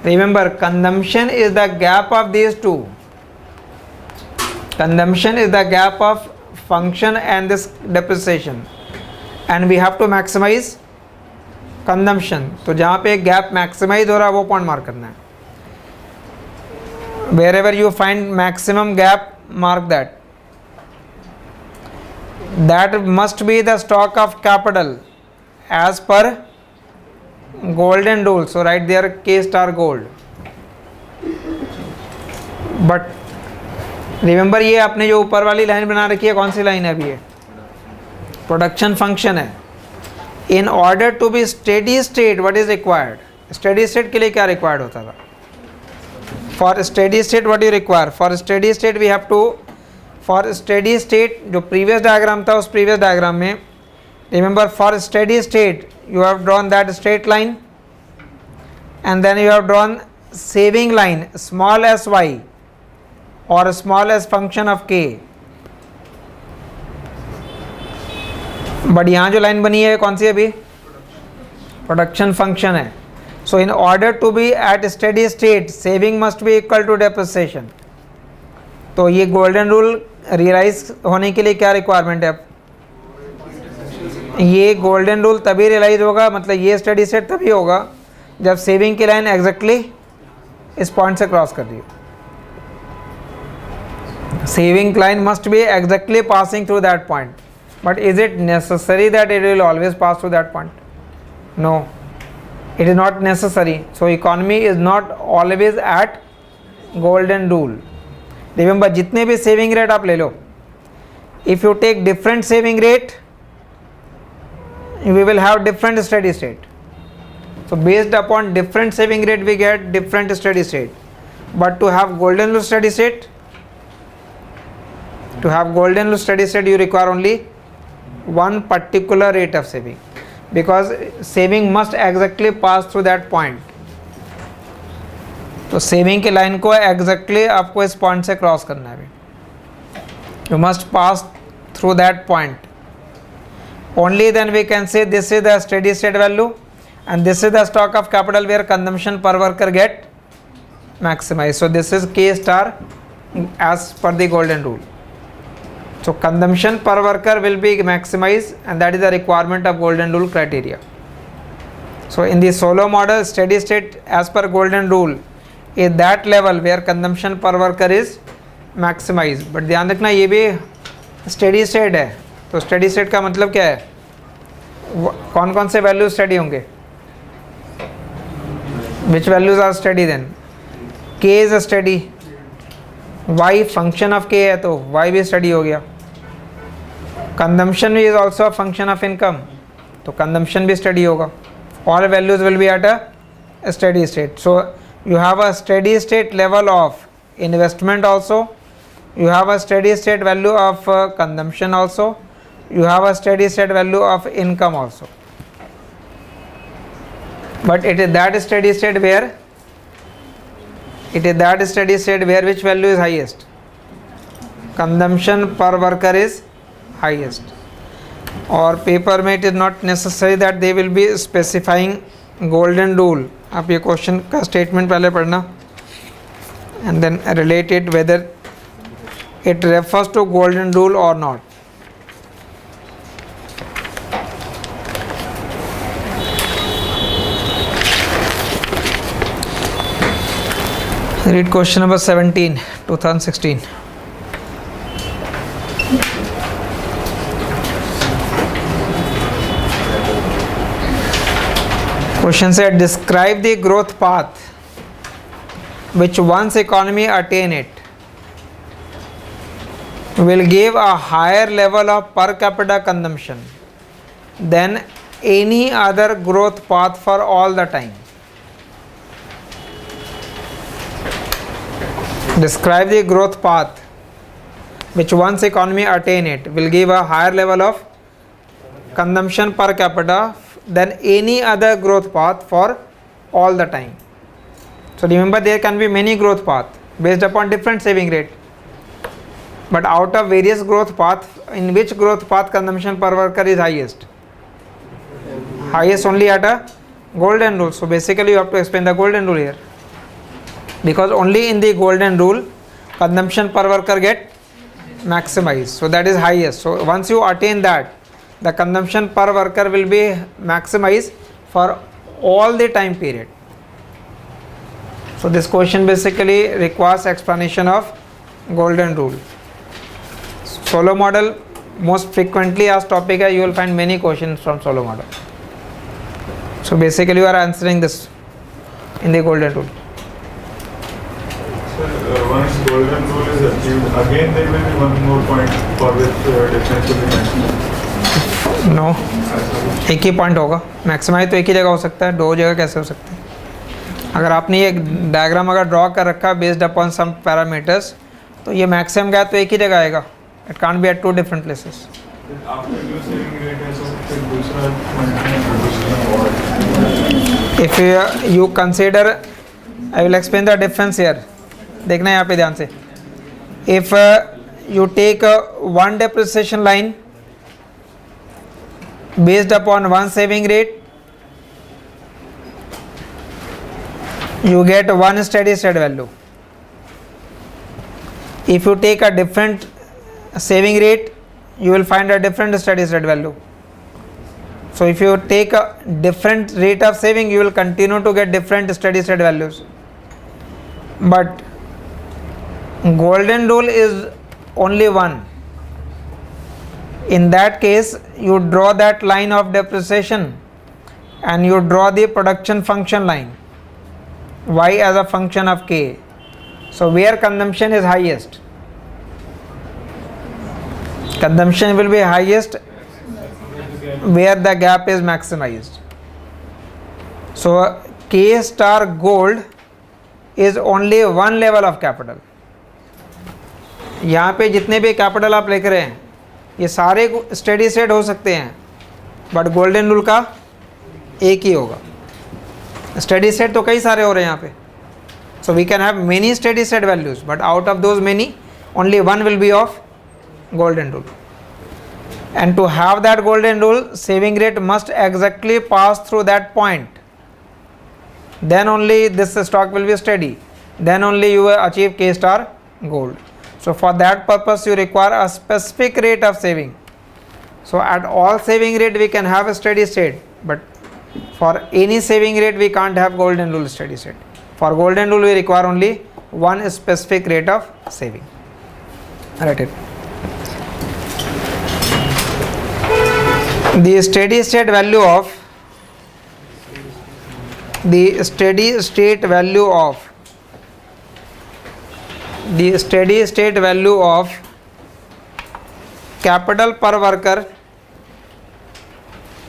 Remember, consumption is the gap of these two. Consumption is the gap of function and this depreciation, and we have to maximize consumption. तो जहाँ पे gap maximize हो रहा है वो point mark करना है. Wherever you find maximum gap, mark that. That must be the stock of capital as per golden rule. So write there K star gold. But remember, ये आपने जो ऊपर वाली लाइन बना रखी है, कौन सी लाइन है अभी? ये प्रोडक्शन फंक्शन है. In order to be steady state what is required? Steady state के लिए क्या रिक्वायर्ड होता था? For steady state what you require? For steady state we have to, for steady state जो प्रीवियस डायग्राम था, उस previous diagram में remember, for steady state you have drawn that straight line, and then you have drawn saving line small sy or small s function of k. But यहाँ जो line बनी है कौन सी है अभी? प्रोडक्शन फंक्शन है. So in order to be at steady state saving must be equal to depreciation. तो ये गोल्डन रूल रियलाइज होने के लिए क्या रिक्वायरमेंट है? ये गोल्डन रूल तभी रियलाइज होगा, मतलब ये स्टडी सेट तभी होगा जब सेविंग की लाइन एग्जैक्टली इस पॉइंट से क्रॉस कर रही हो. Saving line must be exactly passing through that point. But is it necessary that it will always pass through that point? No. It is not necessary. So economy is not always at golden rule. Remember, जितने भी saving rate आप ले लो, if you take different saving rate, we will have different steady state. So based upon different saving rate, we get different steady state. But to have golden rule steady state, you require only one particular rate of saving, because saving must exactly pass through that point. तो saving की line को exactly आपको इस point से cross करना है. You must pass through that point. Only then we can say this is the steady state value and this is the stock of capital where consumption पर worker get maximise. So this is k star as per the golden rule. So consumption per worker will be maximized, and that is the requirement of golden rule criteria. So in the solo model, steady state as per golden rule is that level where consumption per worker is maximized. But ध्यान रखना ये भी steady state है. तो steady state का मतलब क्या है? कौन कौन से values steady होंगे? Which values are steady then? K is a steady. Y function of के है तो Y भी स्टडी हो गया. Consumption is also a function of income, तो कंजम्पशन भी स्टडी होगा. All values will be at a steady state. So you have a steady state level of investment also, you have a steady state value of consumption also, you have a steady state value of income also. But it is that steady state where which value is highest? Consumption per worker is highest. Or paper में it is not necessary that they will be specifying golden rule. आप ये question का statement पहले पढ़ना and then relate it whether it refers to golden rule or not. Read question number 17, 2016. Question said, describe the growth path which once economy attain it will give a higher level of per capita consumption than any other growth path for all the time. Describe the growth path which once economy attain it will give a higher level of consumption per capita than any other growth path for all the time. So remember, there can be many growth paths based upon different saving rate. But out of various growth paths, in which growth path consumption per worker is highest? Highest only at a golden rule. So basically you have to explain the golden rule here. Because only in the golden rule consumption per worker get maximized, so that is highest. So once you attain that, the consumption per worker will be maximized for all the time period. So this question basically requires explanation of golden rule. Solo model most frequently asked topic है, you will find many questions from solo model. So basically you are answering this in the golden rule. Once golden rule is achieved, again there will be one more point for which difference will be mentioned. No, एक ही point होगा. Maximise तो एक ही जगह हो सकता है, दो जगह कैसे हो सकते हैं? अगर आपने ये डायग्राम अगर ड्रॉ कर रखा बेस्ड अपॉन सम पैरामीटर्स, तो ये मैक्सिमम गया तो एक ही जगह आएगा. It can't be at two different places. If you consider, I will explain the difference here. देखना यहाँ पे ध्यान से. If you take one depreciation line based upon one saving rate, you get one steady state value. If you take a different saving rate, you will find a different steady state value. So if you take a different rate of saving, you will continue to get different steady state values. But golden rule is only one. In that case, you draw that line of depreciation and you draw the production function line y as a function of k. So where consumption is highest? Consumption will be highest where the gap is maximized. So K star gold is only one level of capital. यहाँ पे जितने भी capital आप लिख रहे हैं ये सारे स्टेडी स्टेट हो सकते हैं, बट गोल्डन रूल का एक ही होगा. स्टेडी स्टेट तो कई सारे हो रहे हैं यहाँ पे. So we can have many steady state values, but out of those many only one will be of golden rule. And to have that golden rule, saving rate must exactly pass through that point. Then only this stock will be steady. Then only you will achieve K star gold. So for that purpose you require a specific rate of saving. So at all saving rate we can have a steady state, but for any saving rate we can't have golden rule steady state. For golden rule we require only one specific rate of saving. Write it. The steady state value of capital per worker,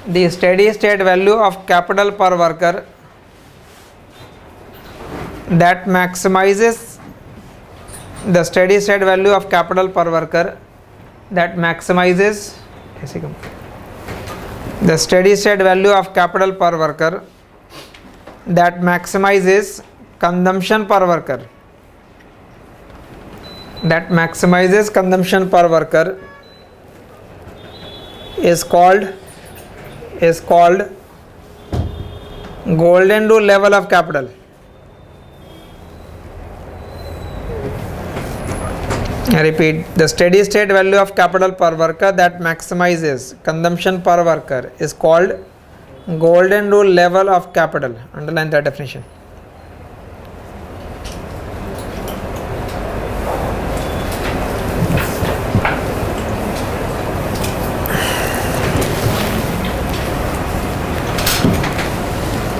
the steady state value of capital per worker that maximizes the steady state value of capital per worker that maximizes the steady state value of capital per worker that maximizes consumption per worker, that maximizes consumption per worker is called golden rule level of capital. I repeat, the steady state value of capital per worker that maximizes consumption per worker is called golden rule level of capital. Underline that definition.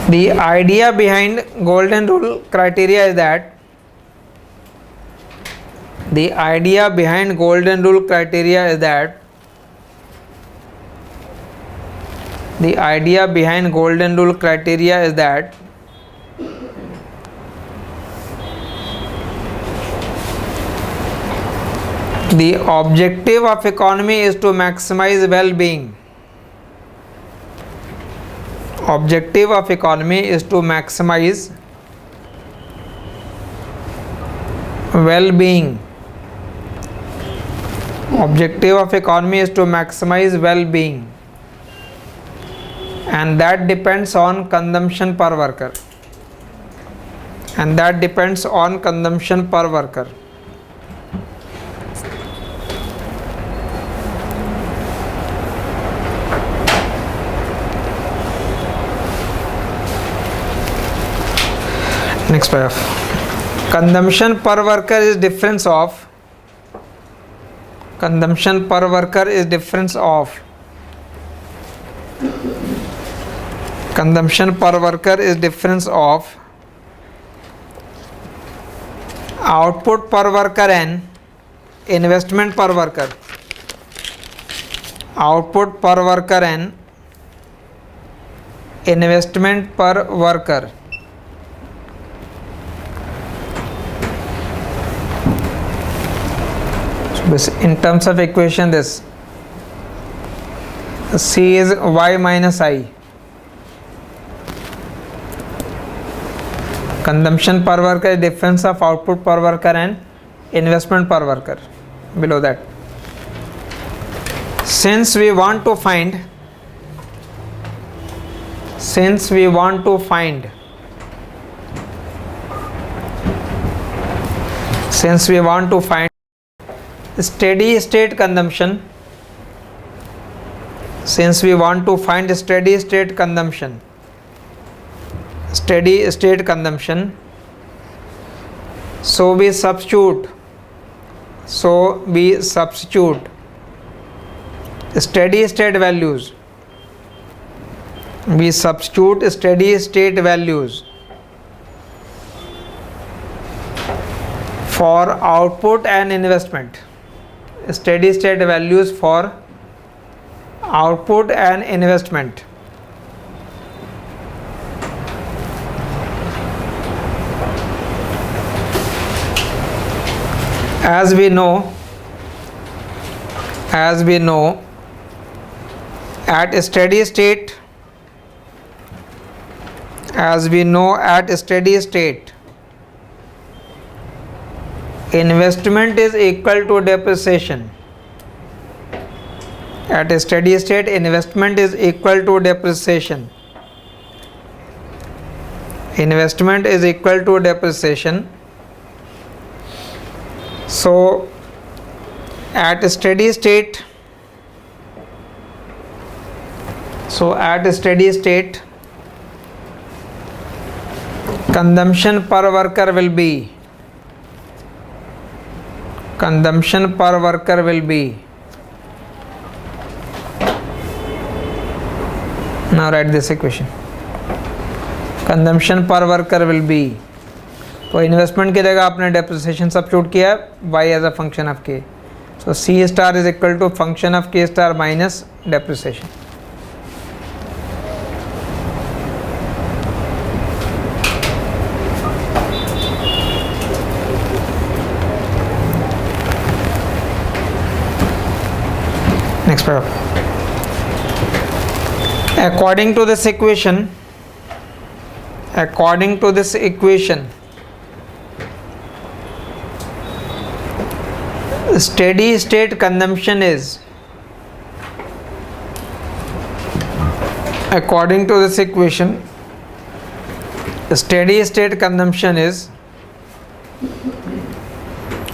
The idea behind golden rule criteria is that the objective of economy is to maximize well-being. Objective of economy is to maximize well-being. Objective of economy is to maximize well-being, and that depends on consumption per worker. Next paragraph. Consumption per worker is difference of output per worker and investment per worker. Output per worker and investment per worker. In terms of equation, this C is y minus I. Consumption per worker is difference of output per worker and investment per worker. Below that, since we want to find steady state consumption, so we substitute steady state values we substitute steady state values for output and investment. Steady state values for output and investment. As we know, at steady state, investment is equal to depreciation. At a steady state, investment is equal to depreciation. Investment is equal to depreciation. So at a steady state, consumption per worker will be now write this equation. Consumption per worker will be, तो investment की जगह आपने depreciation substitute किया y as a function of k. So C star is equal to function of k star minus depreciation. Next paragraph. According to this equation, steady state consumption is, according to this equation, steady state consumption is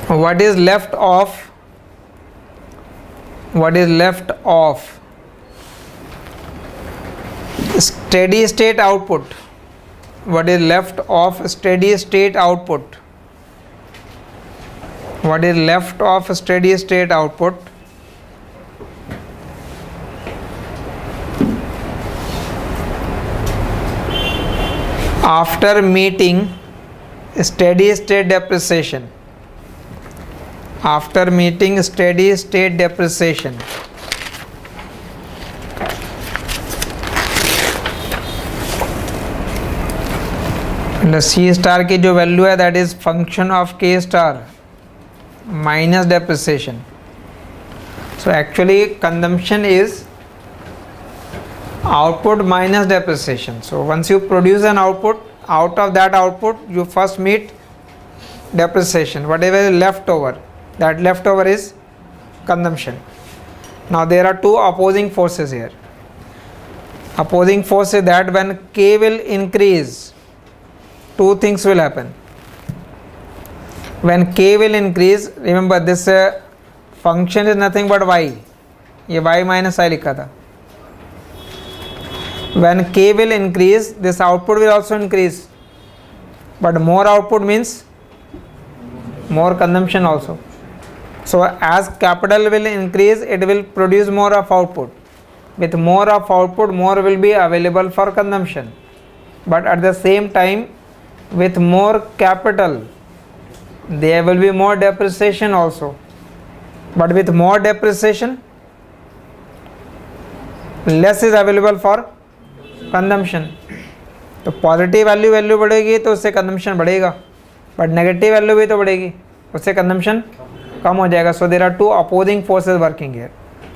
what is left of steady state output, what is left of steady state output, after meeting steady state depreciation. The C star की जो value है that is function of K star minus depreciation. So actually consumption is output minus depreciation. So once you produce an output, out of that output you first meet depreciation. Whatever is left over, that leftover is consumption. Now there are two opposing forces here. Opposing force is that when K will increase, two things will happen. When K will increase, remember this function is nothing but y. ये y minus I लिखा था. When K will increase, this output will also increase. But more output means more consumption also. So as capital will increase, it will produce more of output. With more of output, more will be available for consumption. But at the same time, with more capital, there will be more depreciation also. But with more depreciation, less is available for consumption. तो positive value बढ़ेगी तो उससे consumption बढ़ेगा, but negative value भी तो बढ़ेगी, उससे consumption कम हो जाएगा. So there are two opposing forces working here.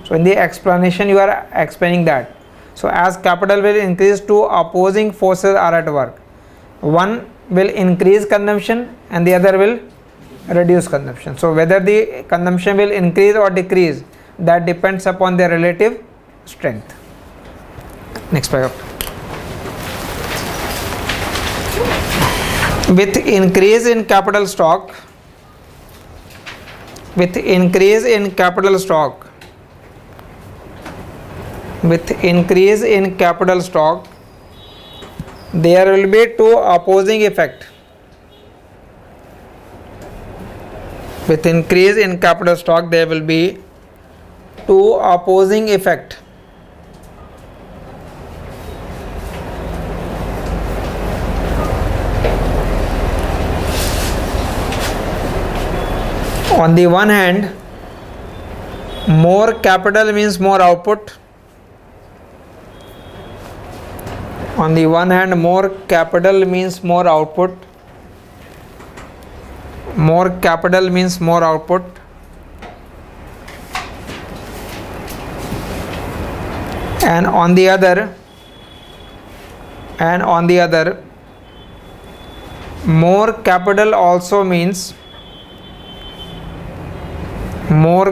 So in the explanation you are explaining that. So as capital will increase, two opposing forces are at work. One will increase consumption and the other will reduce consumption. So whether the consumption will increase or decrease, that depends upon their relative strength. Next paragraph. With increase in capital stock, there will be two opposing effect. With increase in capital stock, there will be two opposing effect. On the one hand, more capital means more output. On the one hand, more capital means more output. More capital means more output. And on the other, more capital also means more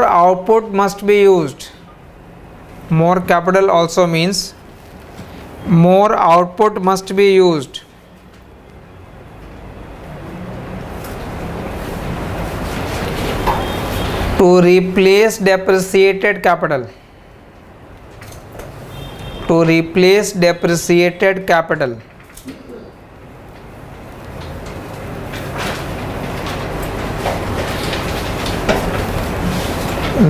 output must be used. More capital also means more output must be used. To replace depreciated capital. To replace depreciated capital.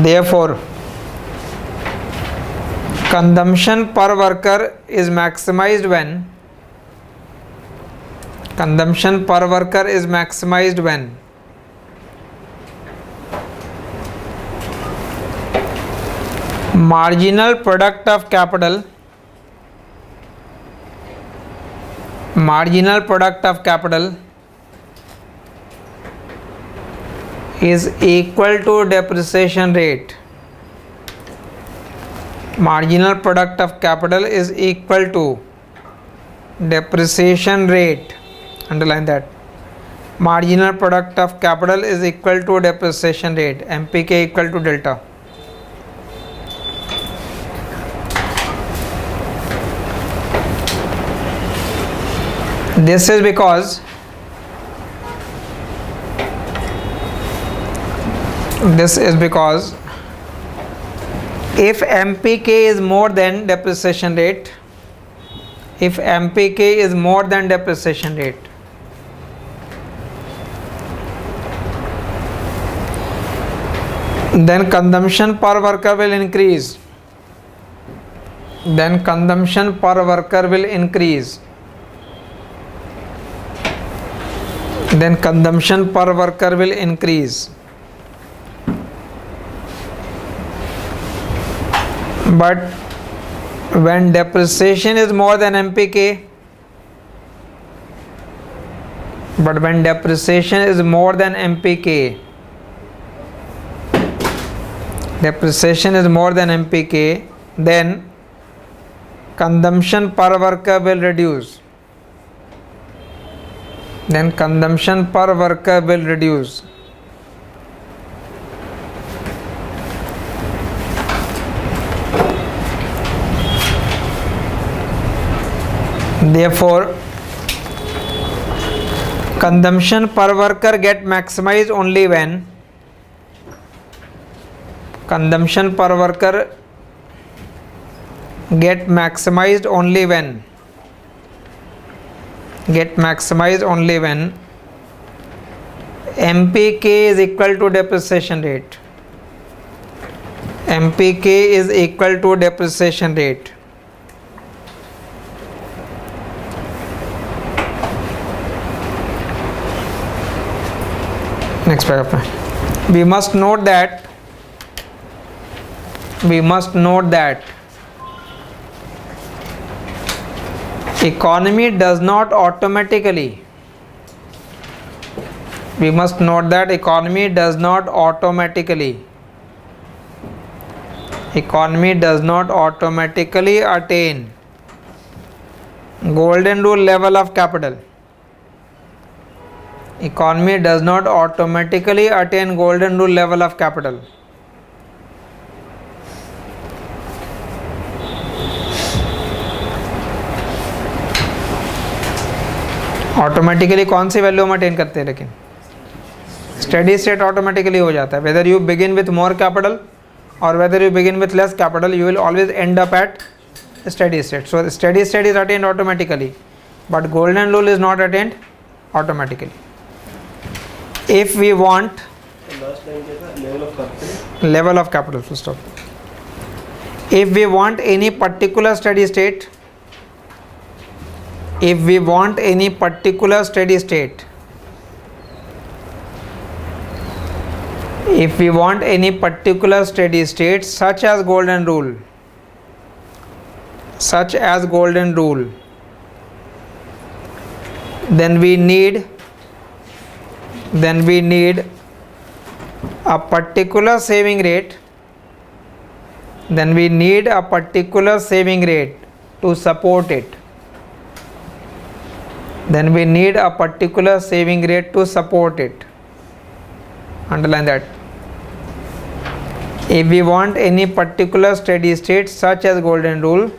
Therefore, consumption per worker is maximized when marginal product of capital is equal to depreciation rate. Marginal product of capital is equal to depreciation rate. Underline that. Marginal product of capital is equal to depreciation rate. MPK equal to delta. This is because if MPK is more than depreciation rate, then consumption per worker will increase. But when depreciation is more than MPK, then consumption per worker will reduce. Therefore, consumption per worker get maximized only when MPK is equal to depreciation rate. Next paragraph. We must note that economy does not automatically attain golden rule level of capital. Economy does not automatically attain golden rule level of capital. Automatically कौन सी value हम attain करते हैं, लेकिन steady state automatically हो जाता है. Whether you begin with more capital और whether you begin with less capital, you will always end up at steady state. So steady state is attained automatically, but golden rule is not attained automatically. If we want level of capital, full stop. If we want any particular steady state, if we want any particular steady state, if we want any particular steady state such as golden rule, then we need a particular saving rate, to support it. Underline that. If we want any particular steady state such as golden rule,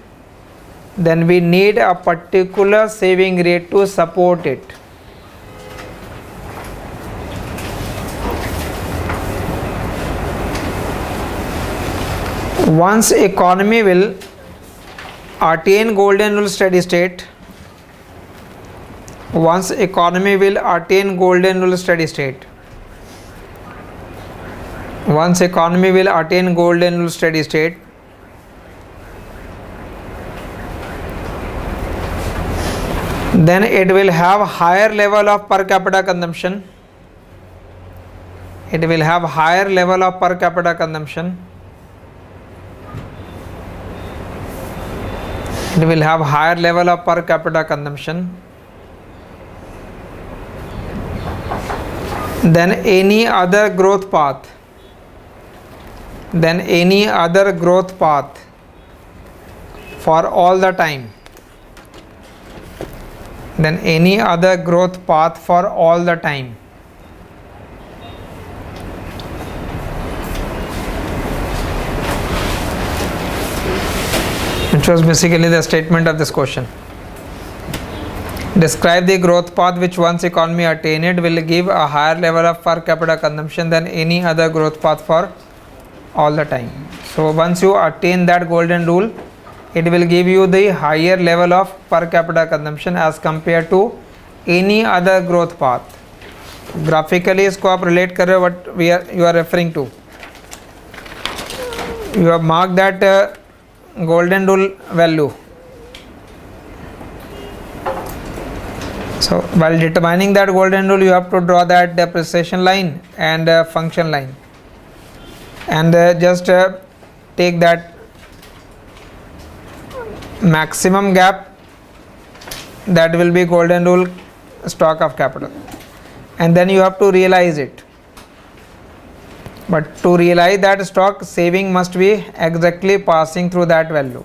then we need a particular saving rate to support it. Once economy will attain golden rule steady state, then it will have higher level of per capita consumption. Than any other growth path for all the time. Which was basically the statement of this question. Describe the growth path which once economy attained will give a higher level of per capita consumption than any other growth path for all the time. So once you attain that golden rule, it will give you the higher level of per capita consumption as compared to any other growth path. Graphically इसको आप relate कर रहे हो what you are referring to. You have marked that golden rule value. So while determining that golden rule, you have to draw that depreciation line and function line, and just take that maximum gap, that will be golden rule stock of capital, and then you have to realize it. But to realize that stock, saving must be exactly passing through that value.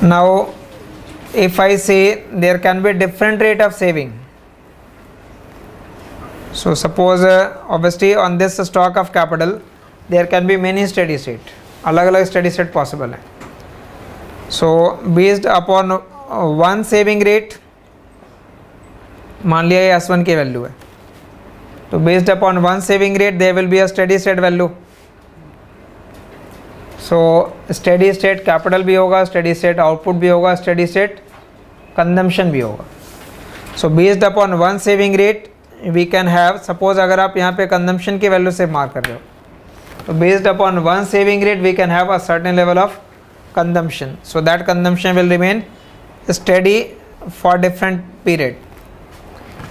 Now if I say there can be different rate of saving, so suppose obviously on this stock of capital there can be many steady state, अलग अलग steady state possible है. So based upon one saving rate, मान लिया ये S1 की value है, तो based upon one saving rate there will be a steady state value. So steady state capital भी होगा, steady state output भी होगा, steady state consumption भी होगा. So based upon one saving rate we can have, suppose अगर आप यहाँ पे consumption की वैल्यू से मार्क कर रहे हो, तो based upon one saving rate we can have a certain level of consumption. So that consumption will remain steady for different period.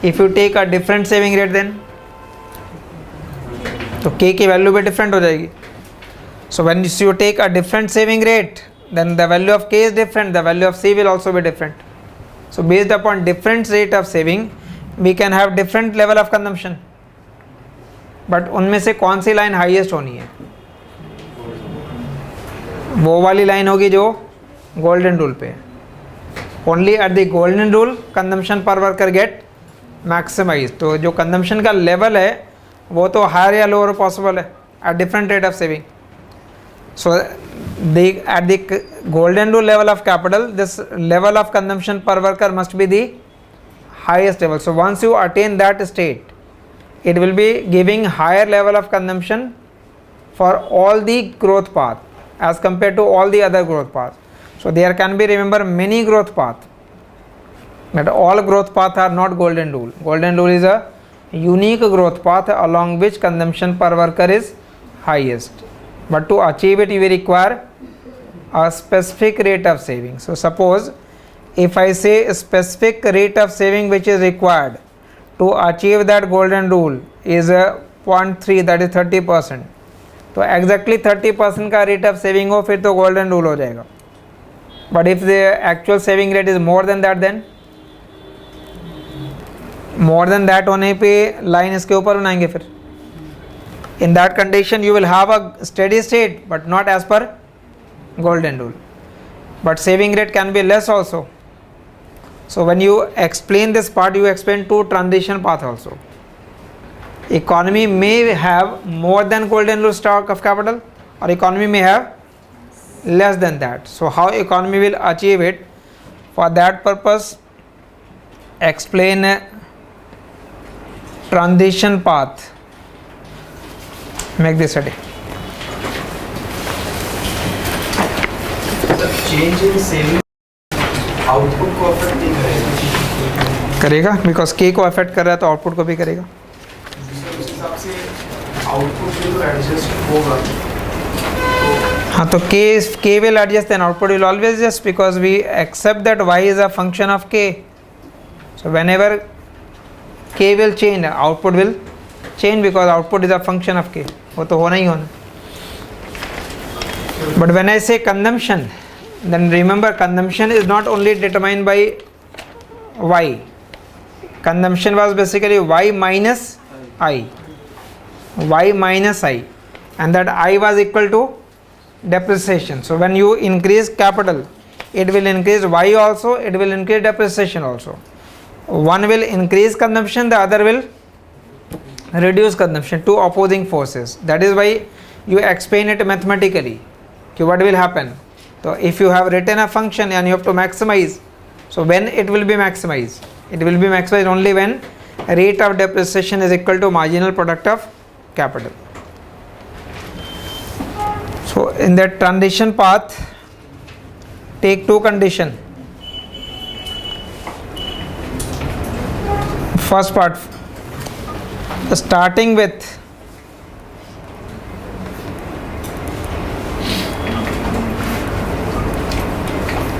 If you take a different saving rate then तो K की value भी different हो जाएगी. So when you take a different saving rate, then the value of K is different, the value of C will also be different. So based upon different rate of saving we can have different level of consumption. But उनमें से कौन सी line highest होनी है? वो वाली line होगी जो golden rule पे है. Only at the golden rule consumption पर वर्कर गेट मैक्सिमाइज. तो जो कंजम्पशन का लेवल है वो तो हायर या लोअर पॉसिबल है at different rate of saving. So at the golden rule level of capital, this level of consumption per worker must be the highest level. So once you attain that state, it will be giving higher level of consumption for all the growth path as compared to all the other growth paths. So there can be, remember, many growth paths, but all growth paths are not golden rule. Golden rule is a unique growth path along which consumption per worker is highest. But to achieve it, you will require a specific rate of saving. So suppose if I say a specific rate of saving which is required to achieve that golden rule is a 0.3, that is 30%. तो exactly 30% का rate of saving हो फिर तो golden rule हो जाएगा. But if the actual saving rate is more than that, then more than that होने पे line इसके ऊपर बनाएंगे फिर. In that condition you will have a steady state but not as per golden rule. But saving rate can be less also. So when you explain this part, you explain two transition path also. Economy may have more than golden rule stock of capital, or economy may have less than that. So how economy will achieve it? For that purpose, explain a transition path. Make this study. The change in saving output को affect नहीं करेगा because के को affect कर रहा है तो output को भी करेगा. उस हिसाब से आउटपुट जो एडजस्ट होगा. हाँ तो के will adjust then output will always adjust because we accept that y is a function of k. So whenever k will change, output will change because output is a function of k. वो तो होना ही होना. But when I say consumption, then remember consumption is not only determined by y. Consumption was basically y minus I. Y minus I. And that I was equal to depreciation. So when you increase capital, it will increase y also, it will increase depreciation also. One will increase consumption, the other will reduce consumption, two opposing forces. That is why you explain it mathematically. Okay, what will happen? So if you have written a function and you have to maximize, so when it will be maximized? It will be maximized only when rate of depreciation is equal to marginal product of capital. So in that transition path, take two conditions. First part, starting with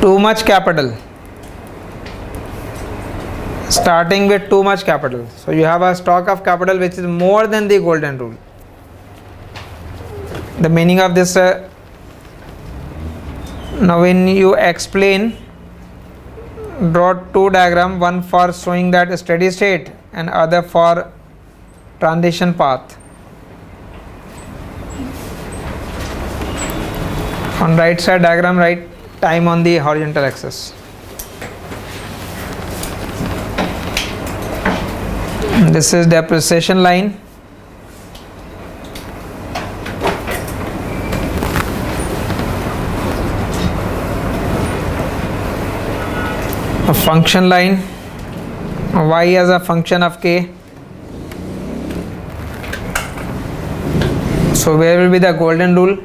too much capital. Starting with too much capital. So you have a stock of capital which is more than the golden rule. The meaning of this, now when you explain, draw two diagrams, one for showing that steady state and other for transition path. On right side diagram, write time on the horizontal axis. This is depreciation line. A function line, y as a function of k. So where will be the golden rule?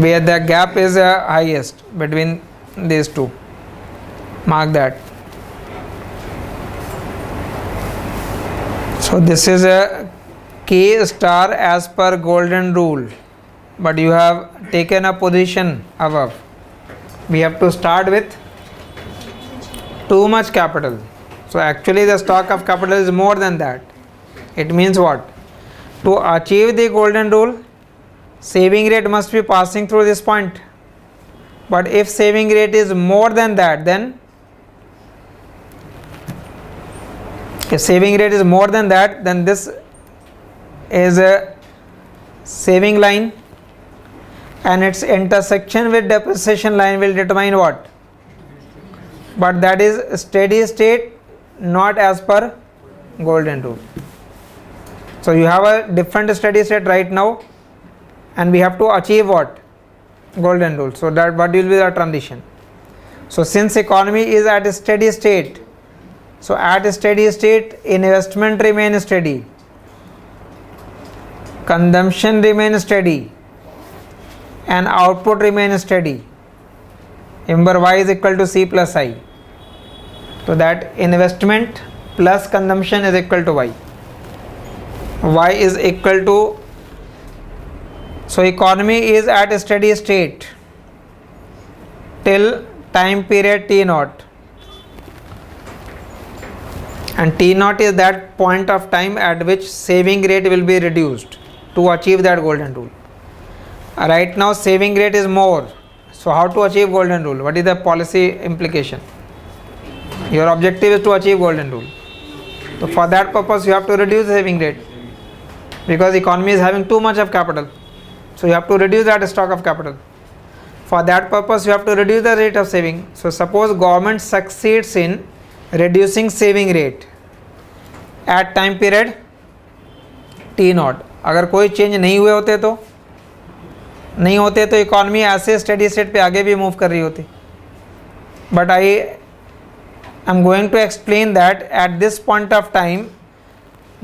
Where the gap is highest between these two. Mark that. So this is a k star as per golden rule, but you have taken a position above. We have to start with too much capital. So actually the stock of capital is more than that. It means what? To achieve the golden rule, saving rate must be passing through this point. But if saving rate is more than that, then if saving rate is more than that, then this is a saving line, and its intersection with depreciation line will determine what? But that is steady state, not as per golden rule. So you have a different steady state right now, and we have to achieve what? Golden rule. So that what will be the transition? So since economy is at a steady state, so at a steady state investment remains steady, consumption remains steady, and output remains steady. Remember y is equal to c plus I. So that investment plus consumption is equal to y. Y is equal to So economy is at a steady state till time period T naught, and T naught is that point of time at which saving rate will be reduced to achieve that golden rule. Right now saving rate is more, so how to achieve golden rule? What is the policy implication? Your objective is to achieve golden rule, so for that purpose you have to reduce the saving rate, because economy is having too much of capital, so you have to reduce that stock of capital. For that purpose you have to reduce the rate of saving. So suppose government succeeds in reducing saving rate at time period T naught. अगर कोई change नहीं हुए होते तो economy ऐसे steady state पे आगे भी मूव कर रही होती. But I am going to explain that at this point of time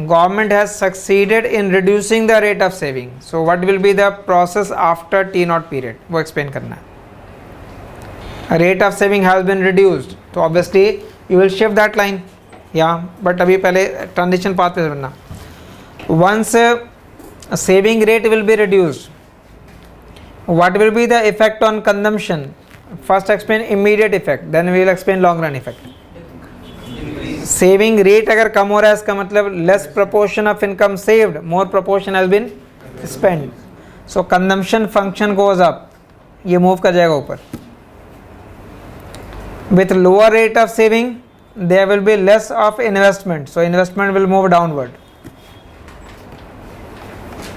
government has succeeded in reducing the rate of saving. So what will be the process after T naught period? वो explain करना है. Rate of saving has been reduced, so obviously you will shift that line. Yeah, but अभी पहले transition path पे बनना. Once saving rate will be reduced, what will be the effect on consumption? First explain immediate effect, then we will explain long run effect. Saving rate अगर कम हो रहा है इसका मतलब less proportion of income saved, more proportion has been spend, so consumption function goes up, ये move कर जाएगा ऊपर. With lower rate of saving there will be less of investment, so investment will move downward.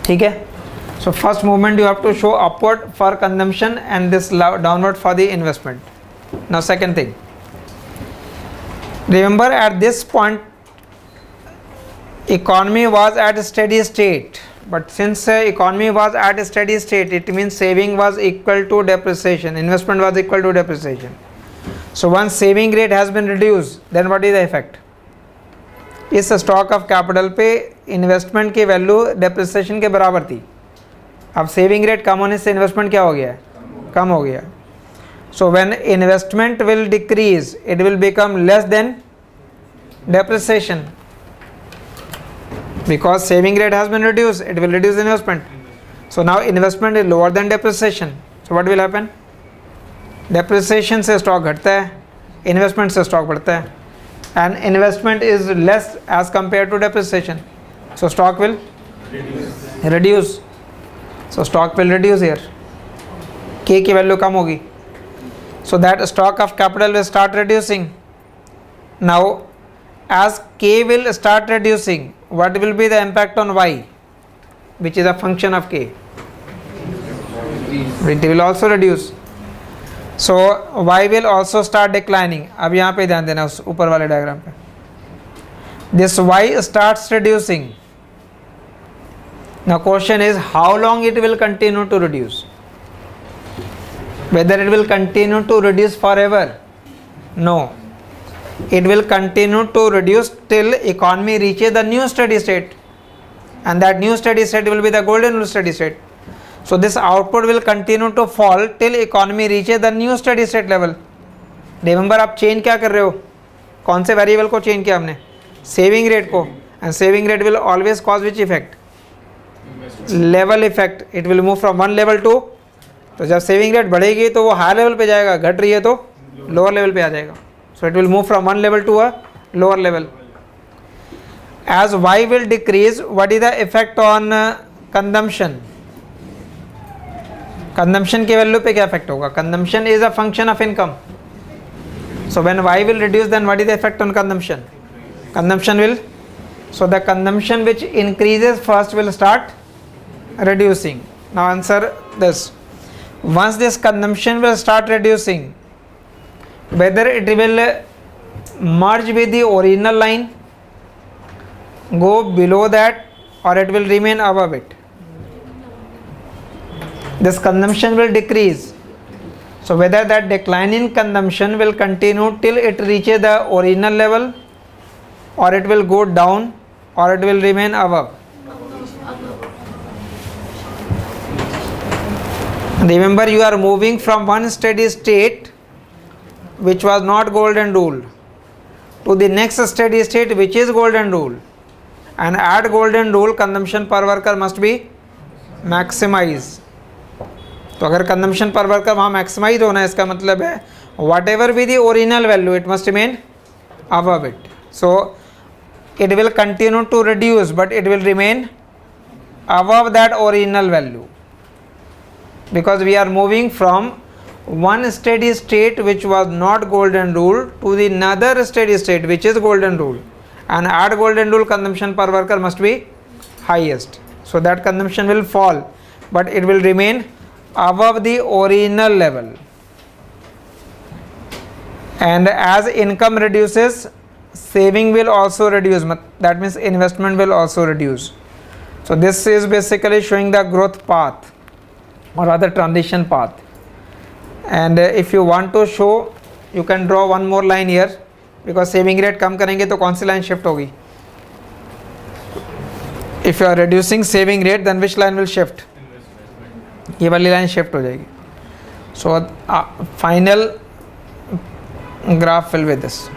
ठीक है, so first movement you have to show upward for consumption and this downward for the investment. Now second thing, remember at this point economy was at a steady state, but since economy was at a steady state, it means saving was equal to depreciation, investment was equal to depreciation. So once saving rate has been reduced, then what is the effect? इस stock of capital पे investment की value depreciation के बराबर थी. अब saving rate कम होने से investment क्या हो गया है? कम हो गया. So when investment will decrease, it will become less than depreciation, because saving rate has been reduced, it will reduce investment. So now investment is lower than depreciation, so what will happen? Depreciation से stock घटता है, investment से stock बढ़ता है, and investment is less as compared to depreciation, so stock will reduce. So stock will reduce here, K की value कम होगी. So that stock of capital will start reducing. Now as K will start reducing, what will be the impact on Y, which is a function of K? It will also reduce. So Y will also start declining. अब यहाँ पे ध्यान देना उस ऊपर वाले diagram पे. This Y starts reducing. Now question is how long it will continue to reduce? Whether it will continue to reduce forever? No. It will continue to reduce till economy reaches the new steady state, and that new steady state will be the golden rule steady state. So this output will continue to fall till economy reaches the new steady state level. Remember आप change क्या कर रहे हो? कौन से variable को change किया हमने? सेविंग रेट को, and saving rate will always cause which effect? Level effect. It will move from one level to, तो जब सेविंग रेट बढ़ेगी तो वो हायर लेवल पे जाएगा, घट रही है तो लोअर लेवल पे आ जाएगा. So it will move from one level to a lower level. As Y will decrease, what is the effect on consumption? Consumption की वैल्यू पे क्या इफेक्ट होगा? Consumption is a function of income. So when Y will reduce, then what is the effect on consumption? Consumption will, so the consumption which increases first will start reducing. Now answer this. Once this consumption will start reducing, whether it will merge with the original line, go below that, or it will remain above it, this consumption will decrease. So whether that decline in consumption will continue till it reaches the original level, or it will go down, or it will remain above. Remember, you are moving from one steady state which was not golden rule to the next steady state which is golden rule, and at golden rule consumption per worker must be maximise, तो अगर consumption पर worker वहाँ maximise होना है, इसका मतलब है what ever be the original value it must remain above it. So it will continue to reduce but it will remain above that original value, because we are moving from one steady state which was not golden rule to the another steady state which is golden rule, and at golden rule consumption per worker must be highest, so that consumption will fall but it will remain above the original level. And as income reduces, saving will also reduce, that means investment will also reduce. So this is basically showing the growth path or rather transition path. And if you want to show, you can draw one more line here, because saving rate कम करेंगे तो कौन सी line shift होगी? If you are reducing saving rate, then which line will shift? ये वाली line shift हो जाएगी. So final graph will be this,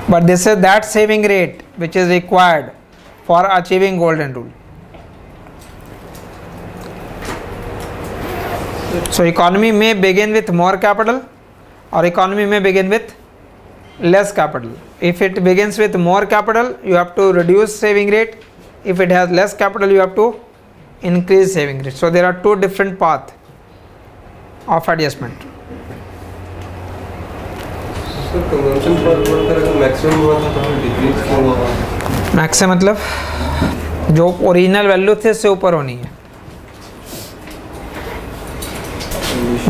but this is that saving rate which is required for achieving golden rule. So economy may begin with more capital or economy may begin with less capital. If it begins with more capital, you have to reduce saving rate. If it has less capital, you have to increase saving rate. So there are two different paths of adjustment. Consumption पर worker अगर maximum हुआ था तो हमें decrease क्यों हुआ? Maximum मतलब जो ओरिजिनल वैल्यू थे उससे ऊपर होनी है.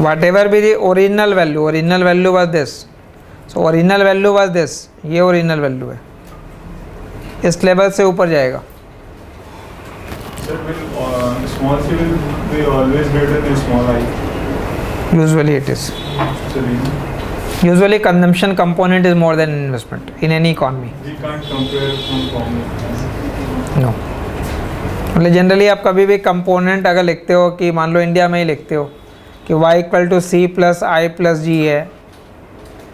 What ever be the original value was this, so original value was this, ये ओरिजिनल वैल्यू है, इस लेवल से ऊपर जाएगा. Sir, will small c will be always greater than small I? Usually it is. So Usually consumption component is more than investment in any economy. we can't compare from common. No. मतलब generally आप कभी भी component अगर लिखते हो कि मान लो India में ही लिखते हो कि y equal to C plus I plus G है,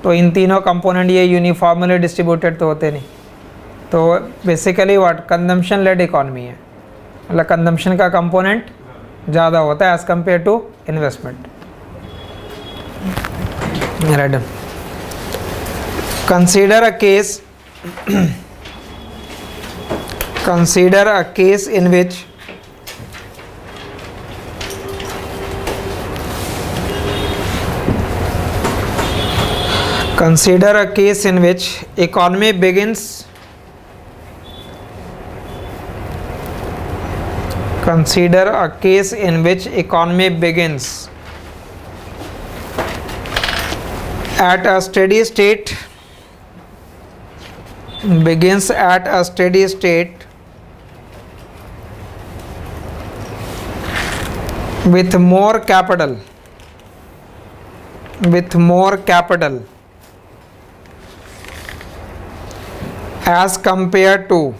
तो इन तीनों कंपोनेंट ये यूनिफॉर्मली डिस्ट्रीब्यूटेड तो होते नहीं. तो basically what consumption led economy है, मतलब कंजम्पशन का कंपोनेंट ज़्यादा होता है as compare to investment. Right. Consider a case in which economy begins at a steady state, with more capital as compared to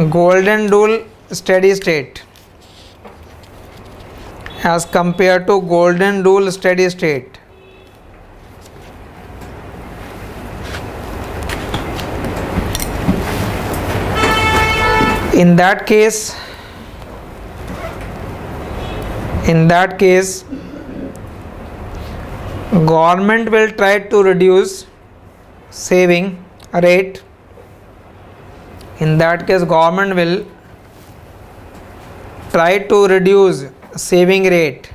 golden rule steady state. As compared to golden rule steady state, in that case government will try to reduce saving rate. In that case government will try to reduce saving rate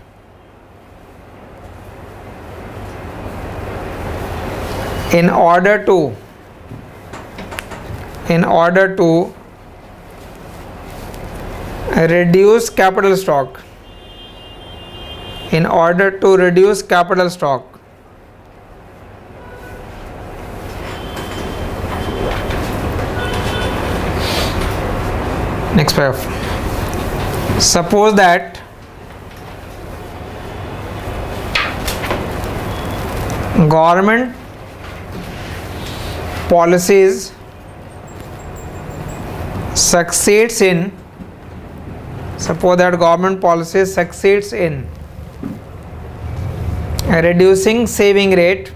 in order to reduce capital stock. Next paragraph. Suppose that government policies succeeds in reducing saving rate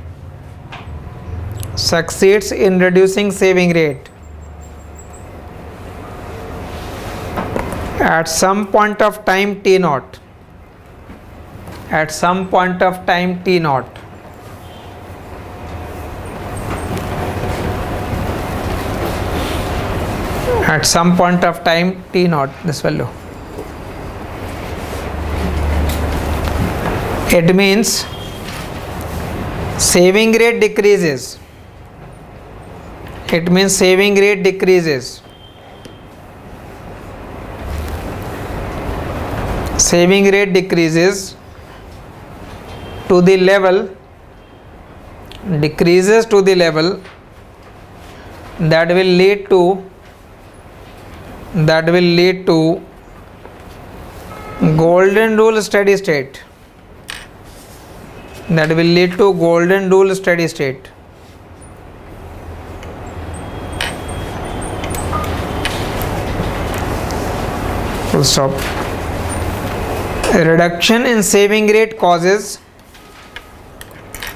succeeds in reducing saving rate at some point of time t naught, at some point of time t naught, at some point of time t naught, this value. It means saving rate decreases. It means saving rate decreases. Saving rate decreases to the level, decreases to the level that will lead to golden rule steady state, that will lead to golden rule steady state. Full stop. A reduction in saving rate causes,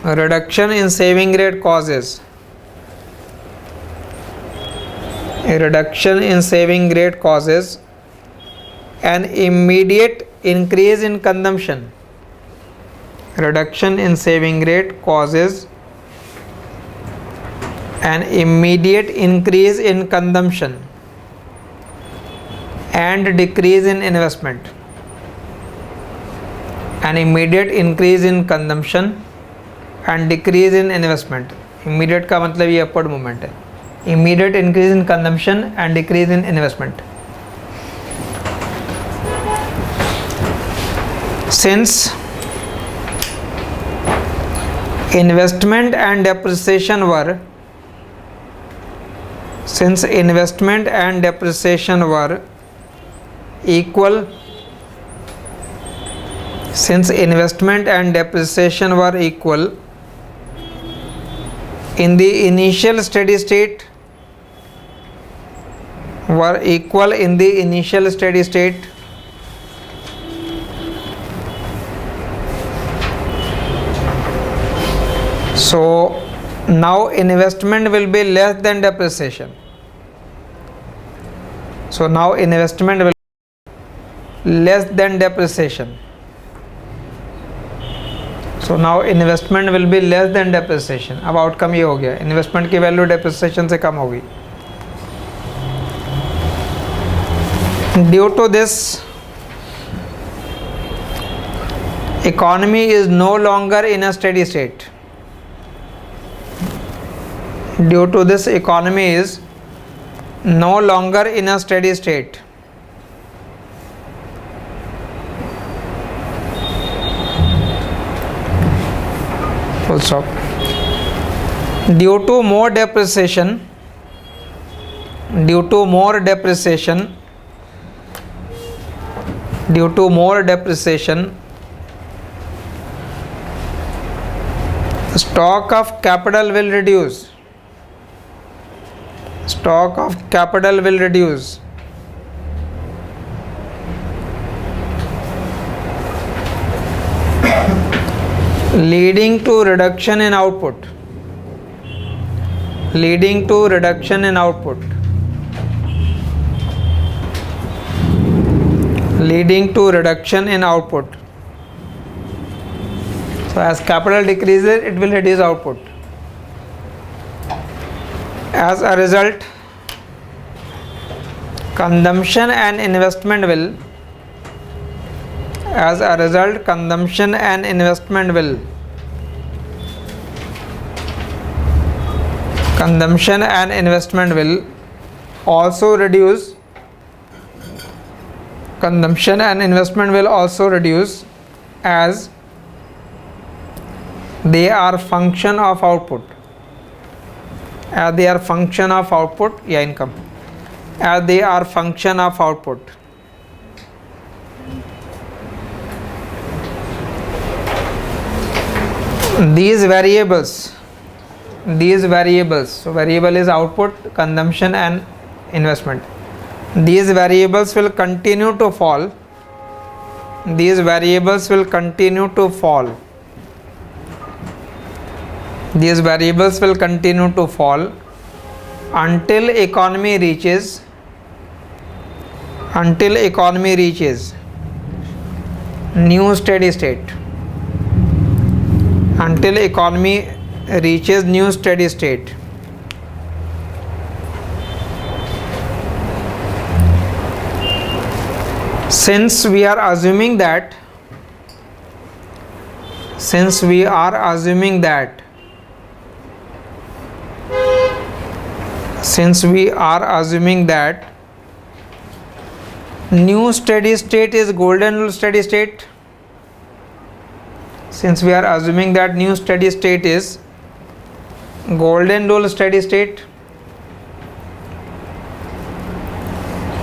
a reduction in saving rate causes, a reduction in saving rate causes an immediate increase in consumption. Reduction in saving rate causes an immediate increase in consumption and decrease in investment. An immediate increase in consumption and decrease in investment. Immediate का मतलब ये upward movement है. Immediate increase in consumption and decrease in investment. Since investment and depreciation were equal, since investment and depreciation were equal in the initial steady state, so now investment will be less than depreciation. So now investment will be less than depreciation. So now investment will be less than depreciation. अब outcome ये हो गया, investment की value depreciation से कम होगी. Due to this, economy is no longer in a steady state. Due to this, economy is no longer in a steady state. Full stop. Due to more depreciation, stock of capital will reduce. Stock of capital will reduce. Leading to reduction in output. Leading to reduction in output. Leading to reduction in output. So as capital decreases, it will reduce output. As a result, consumption and investment will, also reduce. Consumption and investment will also reduce as they are function of output. As they are function of output या income. As they are function of output. These variables, so variable is output, consumption and investment. These variables will continue to fall. these variables will continue to fall until economy reaches new steady state. Until economy reaches new steady state. Since we are assuming that new steady state is golden rule steady state. Since we are assuming that new steady state is golden rule steady state,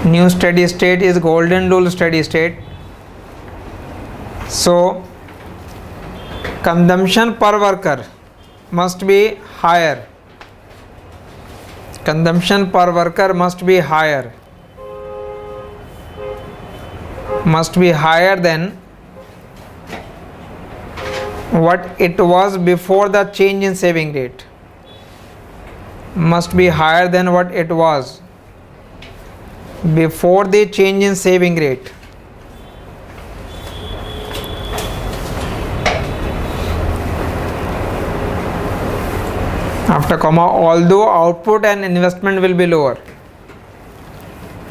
new steady state is golden rule steady state. So consumption per worker must be higher. Consumption per worker must be higher than what it was before the change in saving rate. Must be higher than what it was before the change in saving rate. After comma, although output and investment will be lower.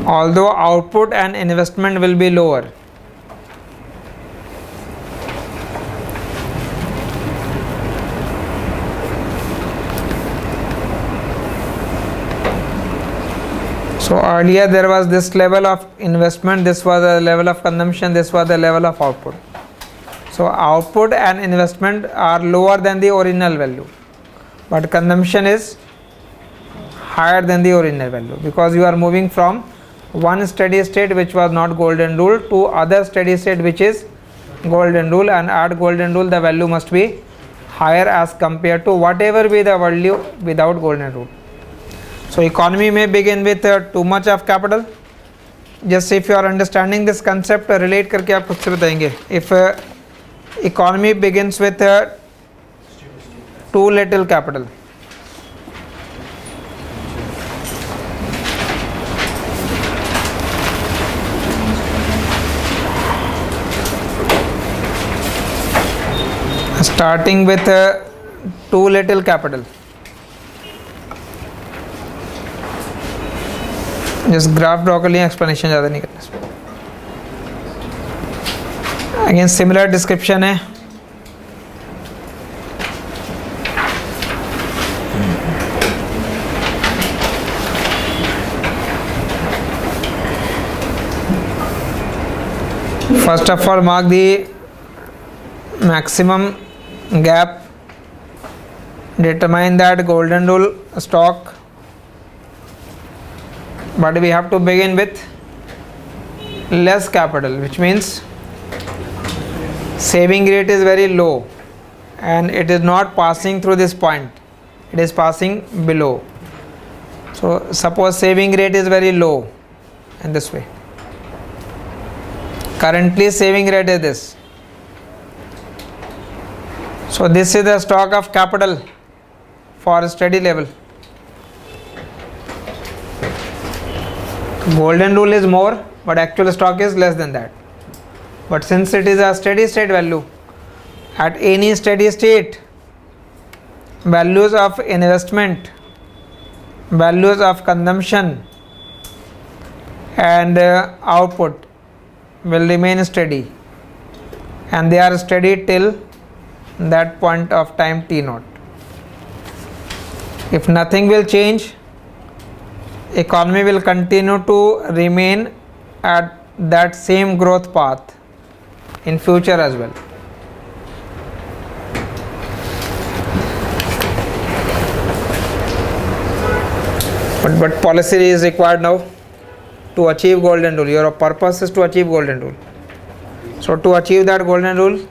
Although output and investment will be lower. So earlier there was this level of investment, this was the level of consumption, this was the level of output. So output and investment are lower than the original value, but consumption is higher than the original value, because you are moving from one steady state which was not golden rule to other steady state which is golden rule, and at golden rule the value must be higher as compared to whatever be the value without golden rule. So economy may begin with too much of capital. Just if you are understanding this concept, relate करके आप खुद से बताएंगे. If economy begins with too little capital, starting with too little capital. Just graph draw कर लिया, explanation ज़्यादा नहीं करना इसमें. अगेन सिमिलर डिस्क्रिप्शन है. First of all, mark the maximum gap. Determine that golden rule stock. But we have to begin with less capital, which means saving rate is very low and it is not passing through this point, it is passing below. So suppose saving rate is very low in this way. Currently saving rate is this. So this is the stock of capital for a steady level. Golden rule is more, but actual stock is less than that. But since it is a steady state value, at any steady state, values of investment, values of consumption and output will remain steady, and they are steady till that point of time t naught. If nothing will change, economy will continue to remain at that same growth path in future as well. But policy is required now to achieve golden rule. Your purpose is to achieve golden rule. So to achieve that golden rule,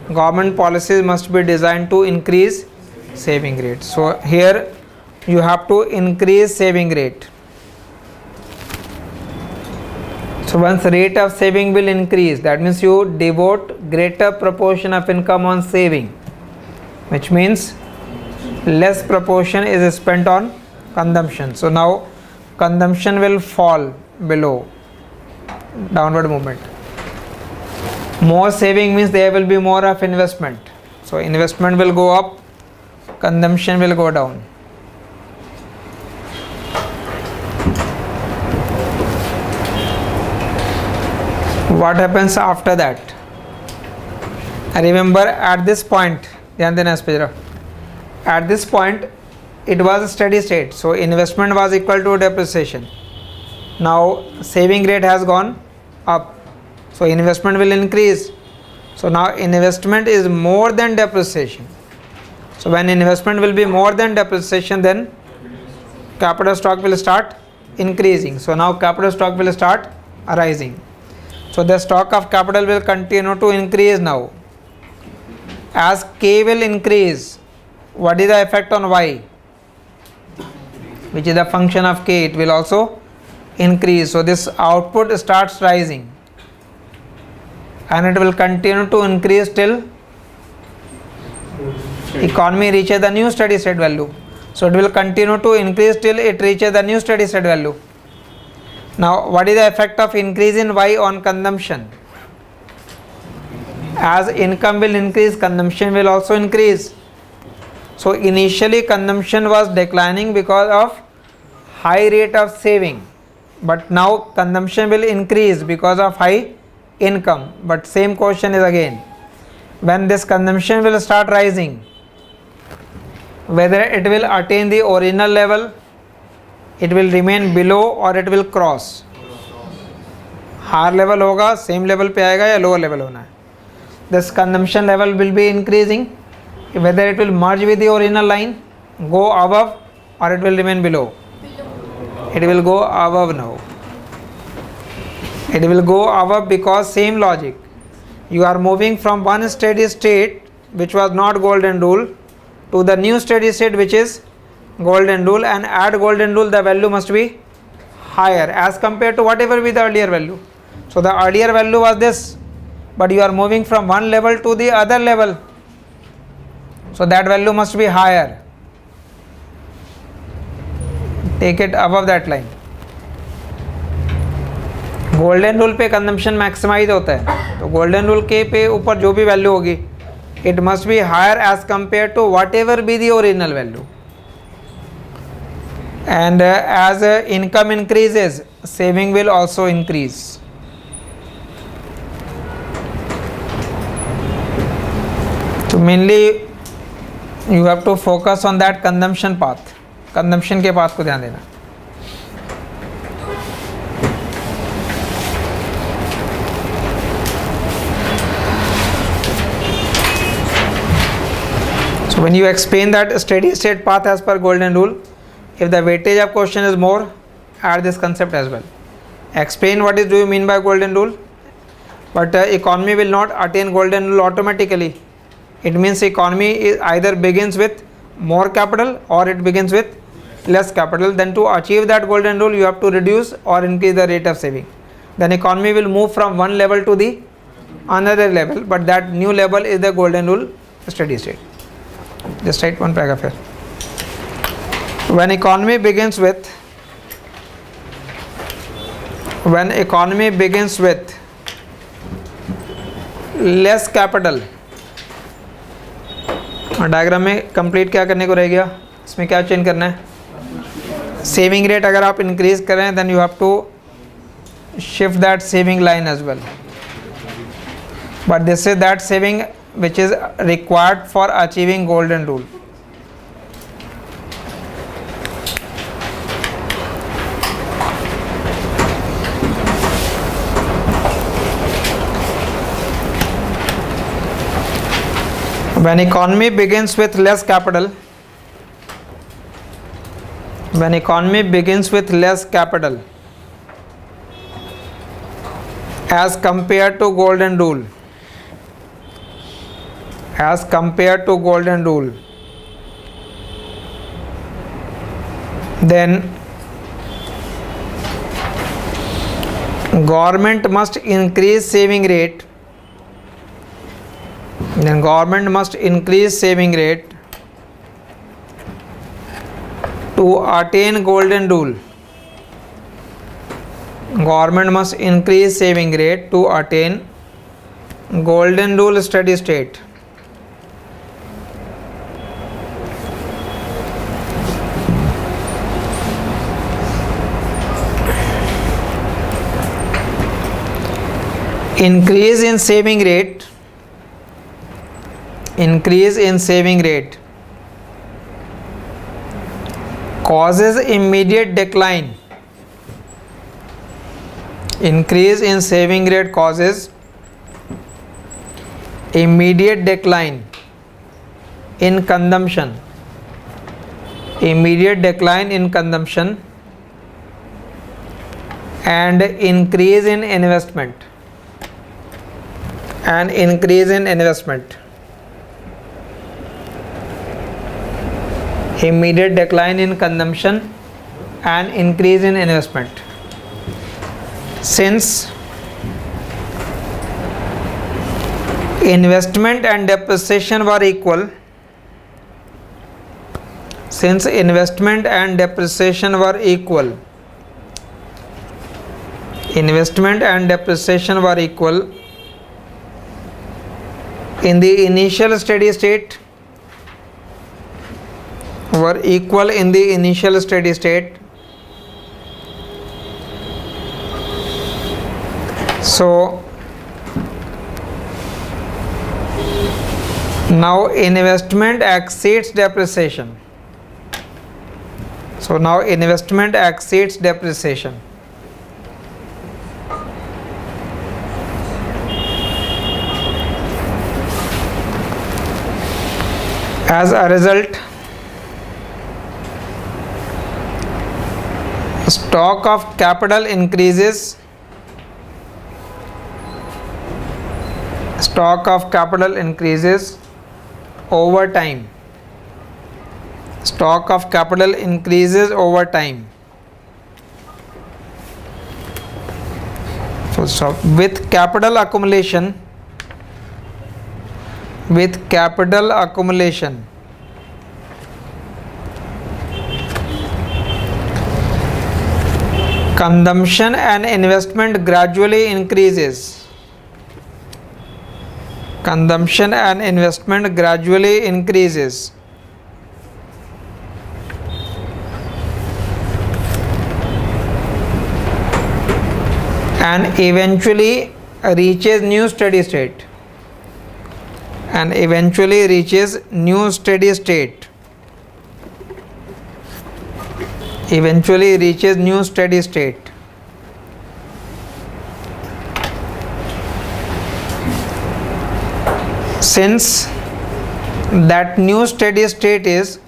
government policies must be designed to increase saving rate. So here you have to increase saving rate. So once rate of saving will increase, that means you devote greater proportion of income on saving, which means less proportion is spent on consumption. So now consumption will fall below, downward movement. More saving means there will be more of investment. So investment will go up, consumption will go down. What happens after that? Remember at this point, at this point it was a steady state, so investment was equal to depreciation. Now saving rate has gone up, so investment will increase. So now investment is more than depreciation. So when investment will be more than depreciation, then capital stock will start increasing. So now capital stock will start rising. So the stock of capital will continue to increase now. As K will increase, what is the effect on Y? Which is the function of K, it will also increase. So this output starts rising and it will continue to increase till economy reaches the new steady state value. So it will continue to increase till it reaches the new steady state value. Now what is the effect of increase in Y on consumption? As income will increase, consumption will also increase. So initially consumption was declining because of high rate of saving, but now consumption will increase because of high income. But same question is again, when this consumption will start rising, whether it will attain the original level, it will remain below, or it will cross. Higher level होगा, same level पे आएगा या lower level होना है. This consumption level will be increasing, whether it will merge with the original line, go above, or it will remain below. It will go above now. It will go above because same logic. You are moving from one steady state which was not golden rule to the new steady state which is golden rule, and at golden rule the value must be higher as compared to whatever be the earlier value. So the earlier value was this, but you are moving from one level to the other level, so that value must be higher. Take it above that line. Golden rule पे consumption maximise होता है, तो golden rule के पे ऊपर जो भी value होगी, it must be higher as compare to whatever be the original value. And as income increases, saving will also increase. So mainly you have to focus on that consumption path. Consumption के path को ध्यान देना. So when you explain that steady state path as per golden rule, if the weightage of question is more, add this concept as well. Explain what do you mean by golden rule. But economy will not attain golden rule automatically. It means economy either begins with more capital or it begins with less capital. Then to achieve that golden rule, you have to reduce or increase the rate of saving. Then economy will move from one level to the another level, but that new level is the golden rule steady state. Just write one paragraph here. When economy begins with less capital, diagram में complete क्या करने को रह गया, इसमें क्या change करना है. सेविंग रेट अगर आप इंक्रीज करें, then you have to shift that saving line as well, but this is that saving which is required for achieving golden rule. When economy begins with less capital, as compared to golden rule, then government must increase saving rate. To attain golden rule, government must increase saving rate to attain golden rule steady state. Increase in saving rate causes immediate decline. Increase in saving rate causes immediate decline in consumption. Immediate decline in consumption and increase in investment. And increase in investment. Immediate decline in consumption and increase in investment. Since investment and depreciation were equal, in the initial steady state, so now investment exceeds depreciation. As a result, stock of capital increases over time. So with capital accumulation, consumption and investment gradually increases. And eventually reaches new steady state. Since that new steady state is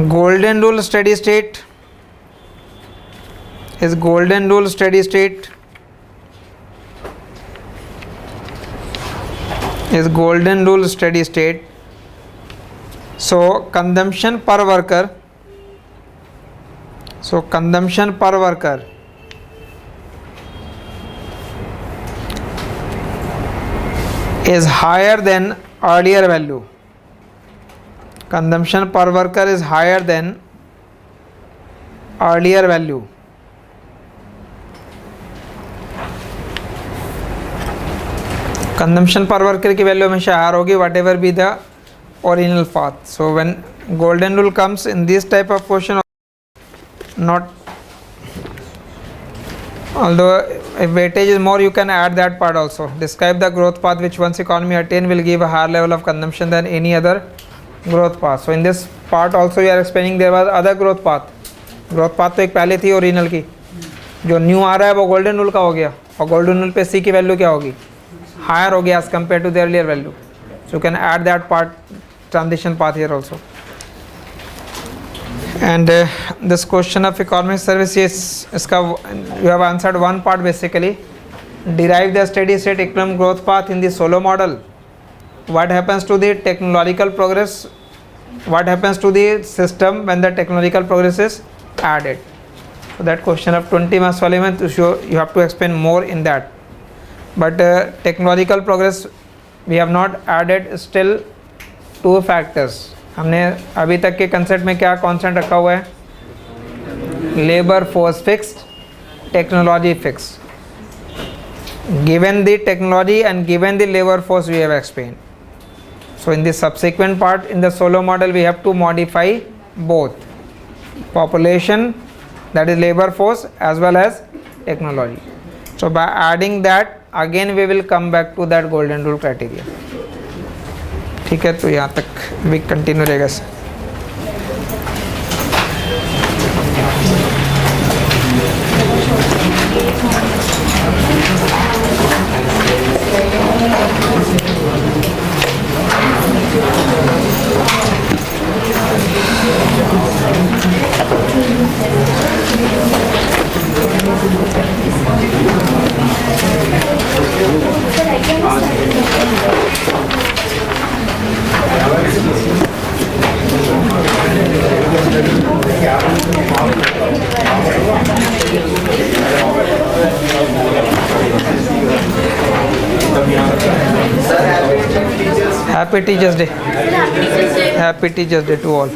golden rule steady state, so consumption per worker is higher than earlier value. Consumption per worker is higher than earlier value. Consumption per worker की value हमेशा higher होगी whatever be the original path. So when golden rule comes in this type of question, not, although if weightage is more, you can add that part also. Describe the growth path which once economy attain will give a higher level of consumption than any other growth path. So in this part also you are explaining there was other growth path. Growth path तो एक पहले थी original की, जो new आ रहा है वो golden rule का हो गया, और गोल्डन रूल पे सी की वैल्यू क्या होगी, हायर हो गया as compare to the earlier value. So you can add that part, transition path here also. And this question of economic services, iska you have answered one part basically. Derive the steady state economic growth path in the Solow model. What happens to the technological progress? What happens to the system when the technological progress is added? So that question of 20 marks wale mein to show you have to explain more in that. But technological progress we have not added still 2 factors. हमने अभी तक के concept में क्या concept रखा हुआ है? Labour force fixed, technology fixed. Given the technology and given the labor force we have explained. So in the subsequent part in the solo model we have to modify both population, that is labor force, as well as technology. So by adding that again we will come back to that golden rule criteria. ठीक है, तो यहाँ तक भी continue रहेगा. Happy Teachers Day. Happy Teachers Day to all.